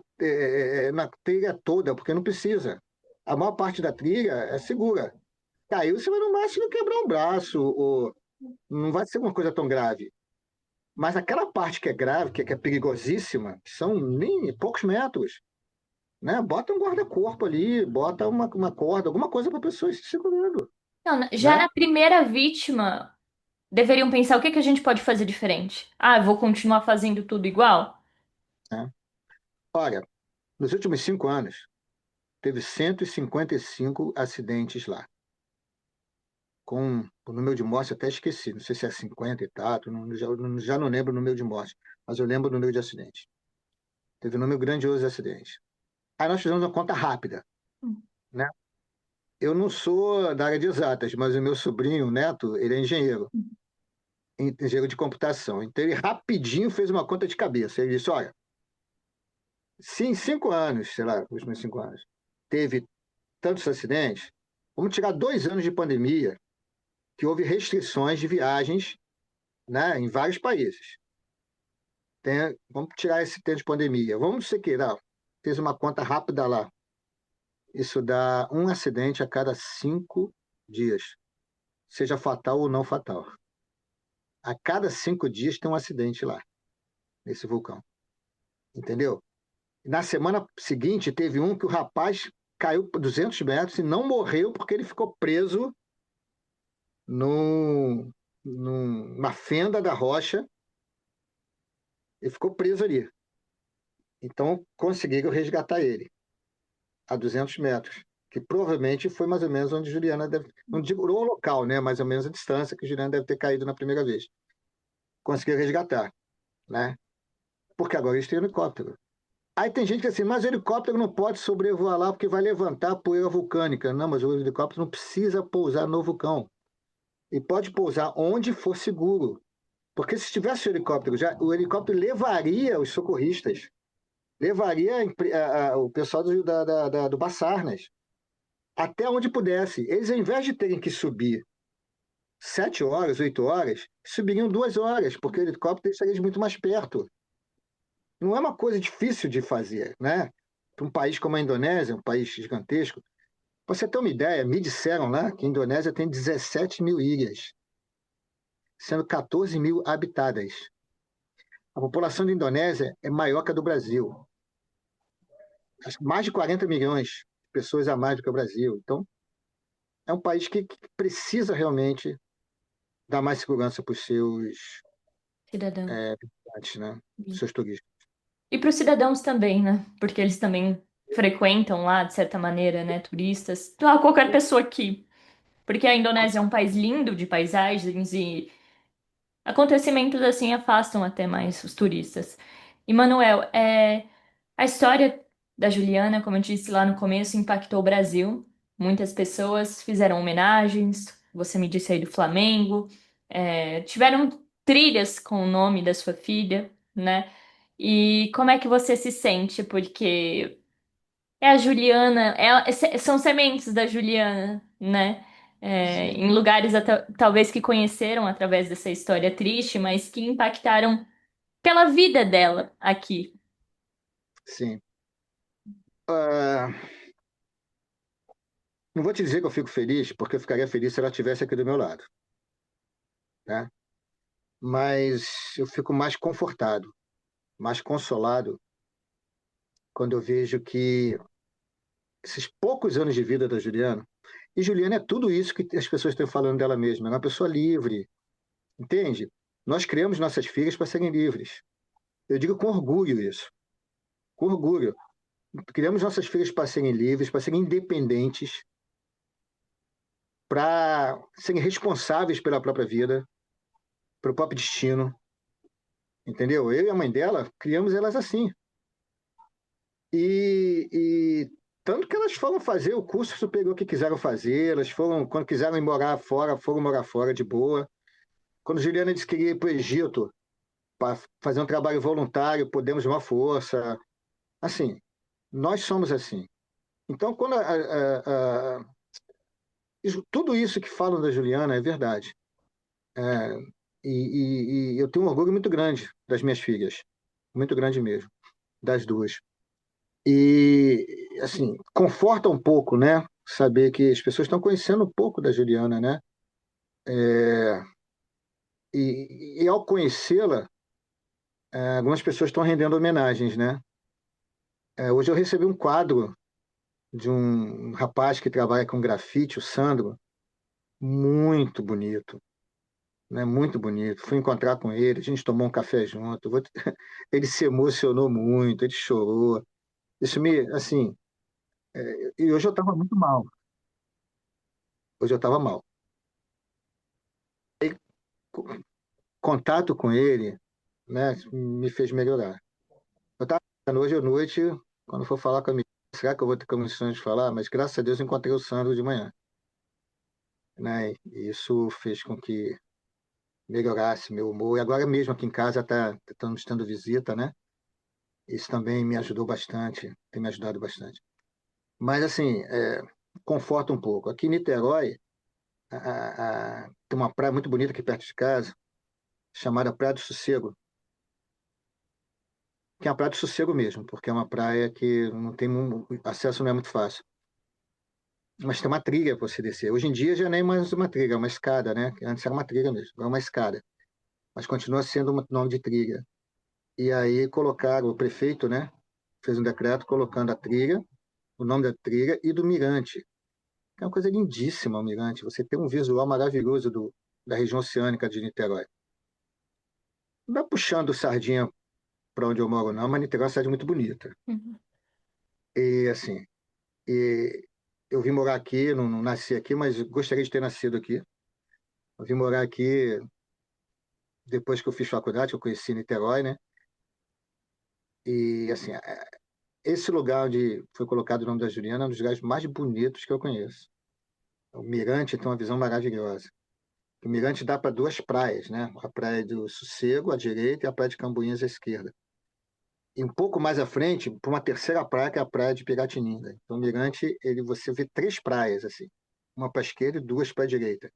na trilha toda, porque não precisa. A maior parte da trilha é segura. Caiu, você vai no máximo quebrar um braço, ou Não vai ser uma coisa tão grave. Mas aquela parte que é grave, que é perigosíssima, que são nem poucos metros, né? Bota um guarda-corpo ali, bota uma corda, alguma coisa para a pessoa ir se segurando, Não, já né? na primeira vítima, deveriam pensar o que que a gente pode fazer diferente. Ah, eu vou continuar fazendo tudo igual? Né? Olha, nos últimos 5 anos, teve 155 acidentes lá. Com o número de mortes, eu até esqueci, não sei se é 50 e tal, já não lembro o número de mortes, mas eu lembro o número de acidentes. Teve um número grandioso de acidentes. Aí nós fizemos uma conta rápida, né? Eu não sou da área de exatas, mas o meu sobrinho, o neto, ele é engenheiro de computação. Então ele rapidinho fez uma conta de cabeça. Ele disse: olha, se em 5 anos, sei lá, os últimos 5 anos, teve tantos acidentes, vamos tirar 2 anos de pandemia, que houve restrições de viagens, né, em vários países. Vamos tirar esse tempo de pandemia. Vamos ser que, não, fez uma conta rápida lá. Isso dá um acidente a cada 5 dias, seja fatal ou não fatal. A cada 5 dias tem um acidente lá, nesse vulcão. Entendeu? Na semana seguinte, teve um que o rapaz caiu por 200 metros e não morreu porque ele ficou preso num, numa fenda da rocha e ficou preso ali. Então, conseguiram resgatar ele a 200 metros, que provavelmente foi mais ou menos onde Juliana deve. Não digo o local, né? Mais ou menos a distância que Juliana deve ter caído na primeira vez. Conseguiram resgatar, né? Porque agora eles têm helicóptero. Aí tem gente que diz assim, mas o helicóptero não pode sobrevoar lá porque vai levantar a poeira vulcânica. Não, mas o helicóptero não precisa pousar no vulcão. E pode pousar onde for seguro. Porque se tivesse o helicóptero já, o helicóptero levaria os socorristas, levaria o pessoal do Bassarnas até onde pudesse. Eles, ao invés de terem que subir 7 horas, 8 horas, subiriam 2 horas, porque o helicóptero estaria de muito mais perto. Não é uma coisa difícil de fazer, né? Para um país como a Indonésia, um país gigantesco. Pra você ter uma ideia, me disseram lá que a Indonésia tem 17 mil ilhas, sendo 14 mil habitadas. A população da Indonésia é maior que a do Brasil. Acho que mais de 40 milhões de pessoas a mais do que o Brasil. Então, é um país que precisa realmente dar mais segurança para os seus Cidadão. visitantes, né? Seus turistas. E para os cidadãos também, né? Porque eles também frequentam lá, de certa maneira, né? Turistas. Ah, qualquer pessoa aqui. Porque a Indonésia é um país lindo de paisagens e acontecimentos assim afastam até mais os turistas. E, Manuel, a história da Juliana, como eu disse lá no começo, impactou o Brasil. Muitas pessoas fizeram homenagens. Você me disse aí do Flamengo. Tiveram trilhas com o nome da sua filha, né? E como é que você se sente? Porque é a Juliana, são sementes da Juliana, né? Sim, Em lugares talvez que conheceram através dessa história triste, mas que impactaram pela vida dela aqui. sim. Ah, não vou te dizer que eu fico feliz, porque eu ficaria feliz se ela estivesse aqui do meu lado, né? Mas eu fico mais confortado, mais consolado quando eu vejo que esses poucos anos de vida da Juliana, e Juliana é tudo isso que as pessoas estão falando dela mesma, é uma pessoa livre, entende? Nós criamos nossas filhas para serem livres. Eu digo com orgulho isso, com orgulho. Criamos nossas filhas para serem livres, para serem independentes, para serem responsáveis pela própria vida, pelo próprio destino, entendeu? Eu e a mãe dela criamos elas assim. E tanto que elas foram fazer o curso superior que quiseram fazer, elas foram, quando quiseram ir morar fora, foram morar fora de boa. Quando Juliana disse que queria ir para o Egito para fazer um trabalho voluntário, podemos uma força. Assim, nós somos assim. Então, quando tudo isso que falam da Juliana é verdade. É, e eu tenho um orgulho muito grande das minhas filhas, muito grande mesmo, das duas. E, assim, conforta um pouco, né? Saber que as pessoas estão conhecendo um pouco da Juliana, né? E ao conhecê-la, algumas pessoas estão rendendo homenagens, né? Hoje eu recebi um quadro de um rapaz que trabalha com grafite, o Sandro, muito bonito, né? Muito bonito. Fui encontrar com ele, a gente tomou um café junto. Ele se emocionou muito, ele chorou. Isso me, assim, e hoje eu estava muito mal. Hoje eu estava mal. Co- Contato com ele, né, me fez melhorar. Eu estava pensando hoje à noite, quando for falar com a minha, será que eu vou ter condições de falar? Mas graças a Deus eu encontrei o Sandro de manhã, né? E isso fez com que melhorasse meu humor. E agora mesmo aqui em casa estamos tendo visita, né? Isso também me ajudou bastante, tem me ajudado bastante. Mas assim, conforta um pouco. Aqui em Niterói, tem uma praia muito bonita aqui perto de casa, chamada Praia do Sossego, que é uma praia do sossego mesmo, porque é uma praia que não tem acesso, não é muito fácil. Mas tem uma trilha para você descer. Hoje em dia já nem é mais uma trilha, é uma escada, né? Antes era uma trilha mesmo, agora é uma escada. Mas continua sendo um nome de trilha. E aí colocaram, o prefeito, né? Fez um decreto colocando a trilha, o nome da trilha e do mirante. É uma coisa lindíssima o mirante. Você tem um visual maravilhoso da região oceânica de Niterói. Não vai puxando sardinha para onde eu moro, não, mas Niterói é uma cidade muito bonita. Uhum. E assim, e eu vim morar aqui, não nasci aqui, mas gostaria de ter nascido aqui. Eu vim morar aqui depois que eu fiz faculdade, que eu conheci Niterói, né? E assim, esse lugar onde foi colocado o nome da Juliana é um dos lugares mais bonitos que eu conheço. O Mirante tem uma visão maravilhosa. O Mirante dá para duas praias, né? A praia do Sossego à direita e a praia de Cambuinhas à esquerda. E um pouco mais à frente, para uma terceira praia, que é a praia de Piratininga. Então, o Mirante, você vê três praias, assim. Uma para a esquerda e duas para a direita.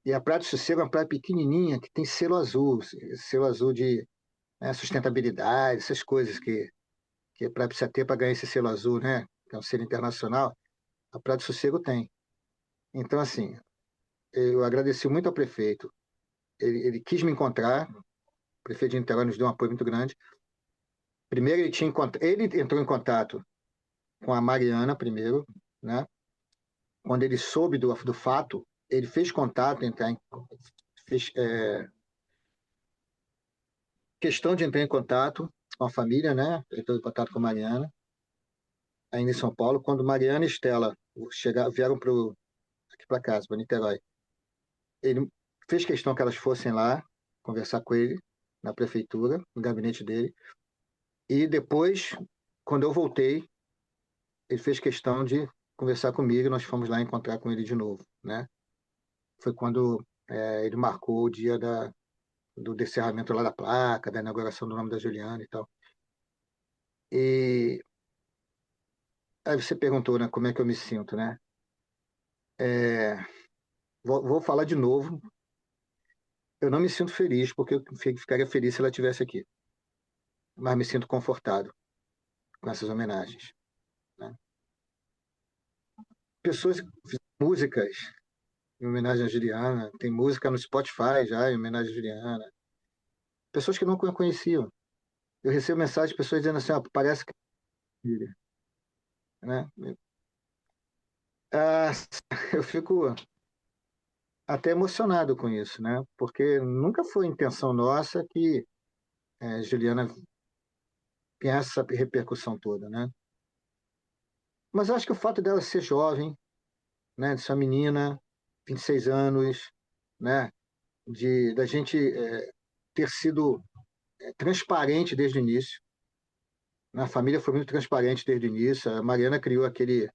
E a Praia do Sossego é uma praia pequenininha que tem selo azul de, né, sustentabilidade, essas coisas que a praia precisa ter para ganhar esse selo azul, né? Que é um selo internacional. A Praia do Sossego tem. Então, assim, eu agradeci muito ao prefeito. Ele quis me encontrar, o prefeito de Niterói nos deu um apoio muito grande. Primeiro, ele entrou em contato com a Mariana, primeiro, né? Quando ele soube do fato, ele fez contato, fez questão de entrar em contato com a família, né? Ele entrou em contato com a Mariana, ainda em São Paulo. Quando Mariana e Estela vieram aqui para casa, para Niterói, ele fez questão que elas fossem lá conversar com ele na prefeitura, no gabinete dele. E depois, quando eu voltei, ele fez questão de conversar comigo e nós fomos lá encontrar com ele de novo, né? Foi quando ele marcou o dia do descerramento lá da placa, da inauguração do nome da Juliana e tal. E aí você perguntou, né, como é que eu me sinto, né? É, vou falar de novo. Eu não me sinto feliz, porque eu ficaria feliz se ela estivesse aqui. Mas me sinto confortado com essas homenagens, né? Pessoas que fizeram músicas em homenagem a Juliana, tem música no Spotify já em homenagem a Juliana. Pessoas que não a conheciam. Eu recebo mensagem de pessoas dizendo assim, parece que é filha, né? Ah, eu fico até emocionado com isso, né? Porque nunca foi intenção nossa que Juliana tenha essa repercussão toda, né? Mas eu acho que o fato dela ser jovem, né, de ser uma menina, 26 anos, né, da gente ter sido transparente desde o início, né? A família foi muito transparente desde o início. A Mariana criou aquele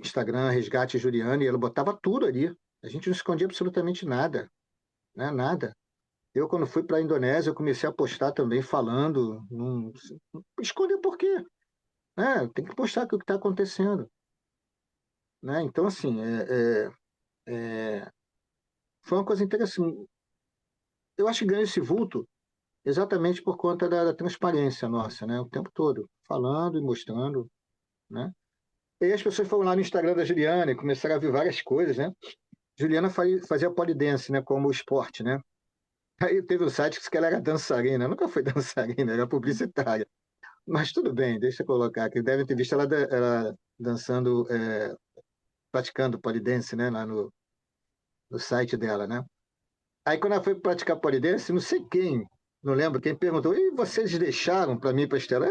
Instagram Resgate Juliana e ela botava tudo ali. A gente não escondia absolutamente nada, né? Nada. Eu, quando fui para a Indonésia, eu comecei a postar também falando. Não, esconder por quê? Né? Tem que postar o que está acontecendo. Né? Então, assim, foi uma coisa interessante. Eu acho que ganhou esse vulto exatamente por conta da transparência nossa, né? O tempo todo, falando e mostrando, né? E aí as pessoas foram lá no Instagram da Juliana e começaram a ver várias coisas, né? Juliana fazia pole dance, né, como esporte, né? Aí teve um site que disse que ela era dançarina. Nunca foi dançarina, era publicitária. Mas tudo bem, deixa eu colocar aqui. Devem ter visto ela dançando, praticando pole dance, né, lá no site dela, né? Aí quando ela foi praticar pole dance, não sei quem, não lembro quem perguntou, e vocês deixaram para mim para Estela?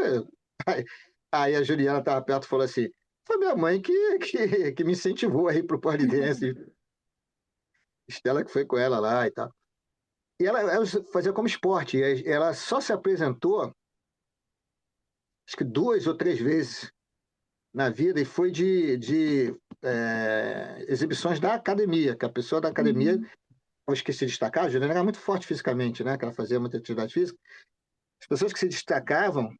Aí, aí a Juliana estava perto e falou assim, foi minha mãe que me incentivou a ir pro pole dance. Estela que foi com ela lá e tal. E ela fazia como esporte. E ela só se apresentou, acho que 2 ou 3 vezes na vida, e foi de exibições da academia, que a pessoa da academia, Uhum. os que se destacavam, a Juliana era muito forte fisicamente, né? Que ela fazia muita atividade física. As pessoas que se destacavam,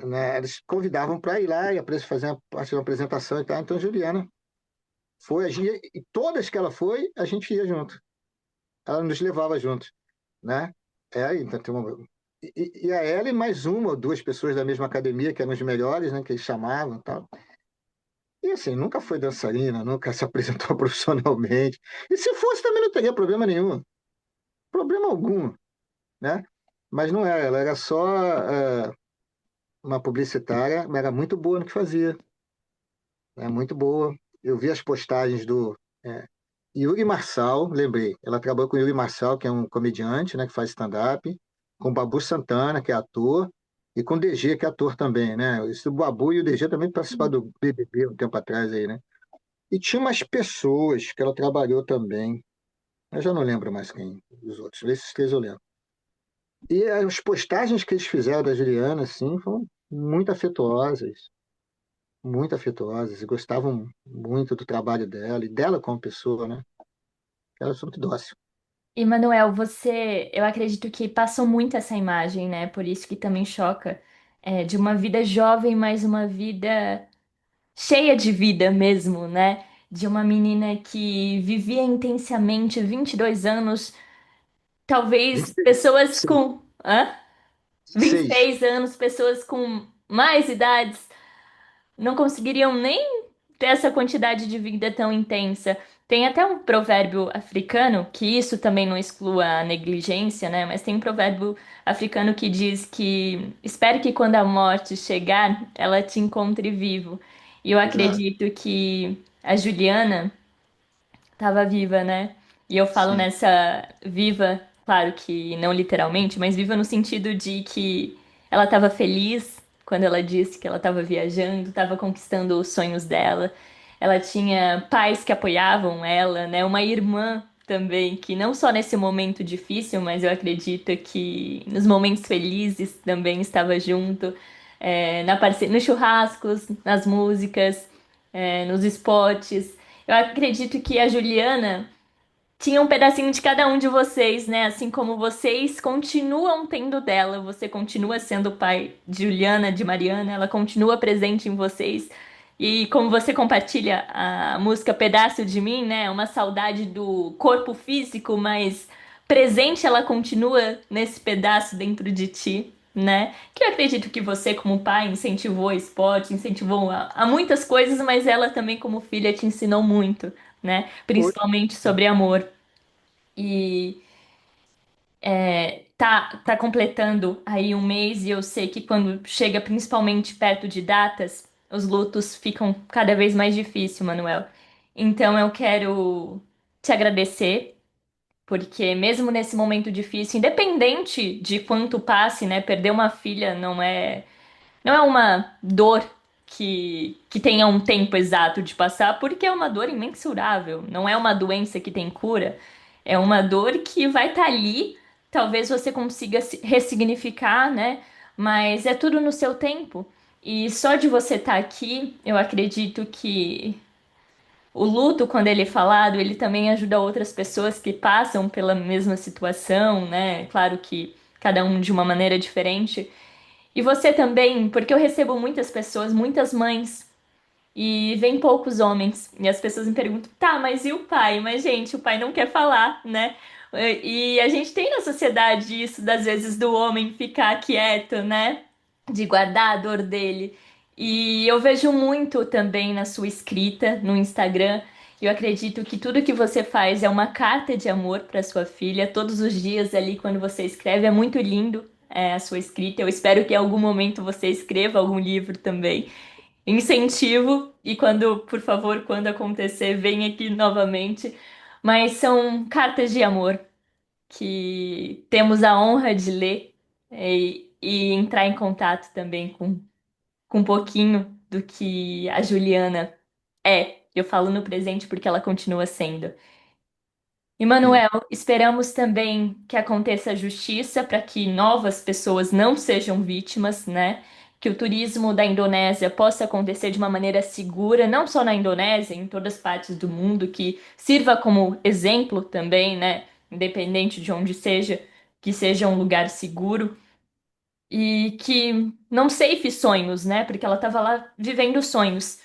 né, eles convidavam para ir lá e fazer parte de uma apresentação e tal. Então, a Juliana foi, e todas que ela foi, a gente ia junto. Ela nos levava junto, né? Então tem uma, e a ela e mais 1 ou 2 pessoas da mesma academia, que eram os melhores, né? Que eles chamavam e tal. E assim, nunca foi dançarina, nunca se apresentou profissionalmente. E se fosse, também não teria problema nenhum. Problema algum, né? Mas não era, ela era só uma publicitária, mas era muito boa no que fazia. É muito boa. Eu vi as postagens do Yuri Marçal, lembrei. Ela trabalhou com o Yuri Marçal, que é um comediante, né, que faz stand-up, com o Babu Santana, que é ator, e com o DG, que é ator também, né? O Babu e o DG também participaram do BBB um tempo atrás aí, né? E tinha umas pessoas que ela trabalhou também. Eu já não lembro mais quem, os outros. Esses 3 eu lembro. E as postagens que eles fizeram da Juliana, assim, foram muito afetuosas, e gostavam muito do trabalho dela e dela como pessoa, né? Ela é muito dócil. E Manuel, você, eu acredito que passou muito essa imagem, né? Por isso que também choca, de uma vida jovem, mas uma vida cheia de vida mesmo, né? De uma menina que vivia intensamente 22 anos, talvez pessoas 26. com, hã? 6. 26 anos, pessoas com mais idades não conseguiriam nem ter essa quantidade de vida tão intensa. Tem até um provérbio africano, que isso também não exclua a negligência, né? Mas tem um provérbio africano que diz que espere que quando a morte chegar, ela te encontre vivo. E eu Exato. acredito que a Juliana estava viva, né? E eu falo Sim. nessa viva, claro que não literalmente, mas viva no sentido de que ela estava feliz quando ela disse que ela estava viajando, estava conquistando os sonhos dela. Ela tinha pais que apoiavam ela, né? Uma irmã também, que não só nesse momento difícil, mas eu acredito que nos momentos felizes também estava junto, nos churrascos, nas músicas, nos spots. Eu acredito que a Juliana tinha um pedacinho de cada um de vocês, né? Assim como vocês continuam tendo dela, você continua sendo o pai de Juliana, de Mariana, ela continua presente em vocês. E como você compartilha a música Pedaço de Mim, né? Uma saudade do corpo físico, mas presente ela continua nesse pedaço dentro de ti, né? Que eu acredito que você, como pai, incentivou o esporte, incentivou a muitas coisas, mas ela também, como filha, te ensinou muito, né? Foi. Principalmente sobre amor. E tá completando aí um mês e eu sei que quando chega principalmente perto de datas, os lutos ficam cada vez mais difíceis, Manuel. Então eu quero te agradecer, porque mesmo nesse momento difícil, independente de quanto passe, né, perder uma filha não é uma dor que tenha um tempo exato de passar, porque é uma dor imensurável. Não é uma doença que tem cura. É uma dor que vai estar ali. Talvez você consiga ressignificar, né? Mas é tudo no seu tempo. E só de você estar aqui, eu acredito que o luto, quando ele é falado, ele também ajuda outras pessoas que passam pela mesma situação, né? Claro que cada um de uma maneira diferente. E você também, porque eu recebo muitas pessoas, muitas mães, e vem poucos homens. E as pessoas me perguntam, tá, mas e o pai? Mas, gente, o pai não quer falar, né? E a gente tem na sociedade isso, das vezes, do homem ficar quieto, né? De guardar a dor dele. E eu vejo muito também na sua escrita no Instagram. Eu acredito que tudo que você faz é uma carta de amor para sua filha. Todos os dias ali, quando você escreve, é muito lindo, a sua escrita. Eu espero que em algum momento você escreva algum livro também. Incentivo e quando, por favor, quando acontecer, venha aqui novamente. Mas são cartas de amor que temos a honra de ler e entrar em contato também com um pouquinho do que a Juliana é. Eu falo no presente porque ela continua sendo. E Sim. Manuel, esperamos também que aconteça justiça para que novas pessoas não sejam vítimas, né? Que o turismo da Indonésia possa acontecer de uma maneira segura, não só na Indonésia, em todas as partes do mundo, que sirva como exemplo também, né? Independente de onde seja, que seja um lugar seguro e que não ceife sonhos, né? Porque ela estava lá vivendo sonhos.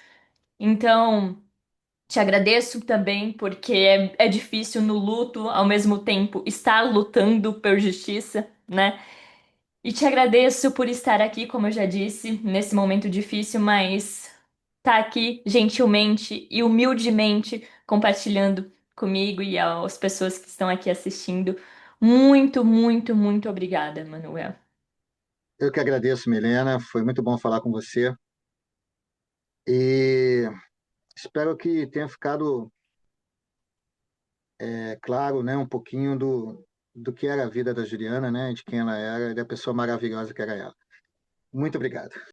Então. Te agradeço também, porque é difícil no luto, ao mesmo tempo, estar lutando por justiça, né? E te agradeço por estar aqui, como eu já disse, nesse momento difícil, mas tá aqui gentilmente e humildemente compartilhando comigo e às pessoas que estão aqui assistindo. Muito, muito, muito obrigada, Manuel. Eu que agradeço, Milena. Foi muito bom falar com você. E espero que tenha ficado claro, né, um pouquinho do que era a vida da Juliana, né, de quem ela era e da pessoa maravilhosa que era ela. Muito obrigado.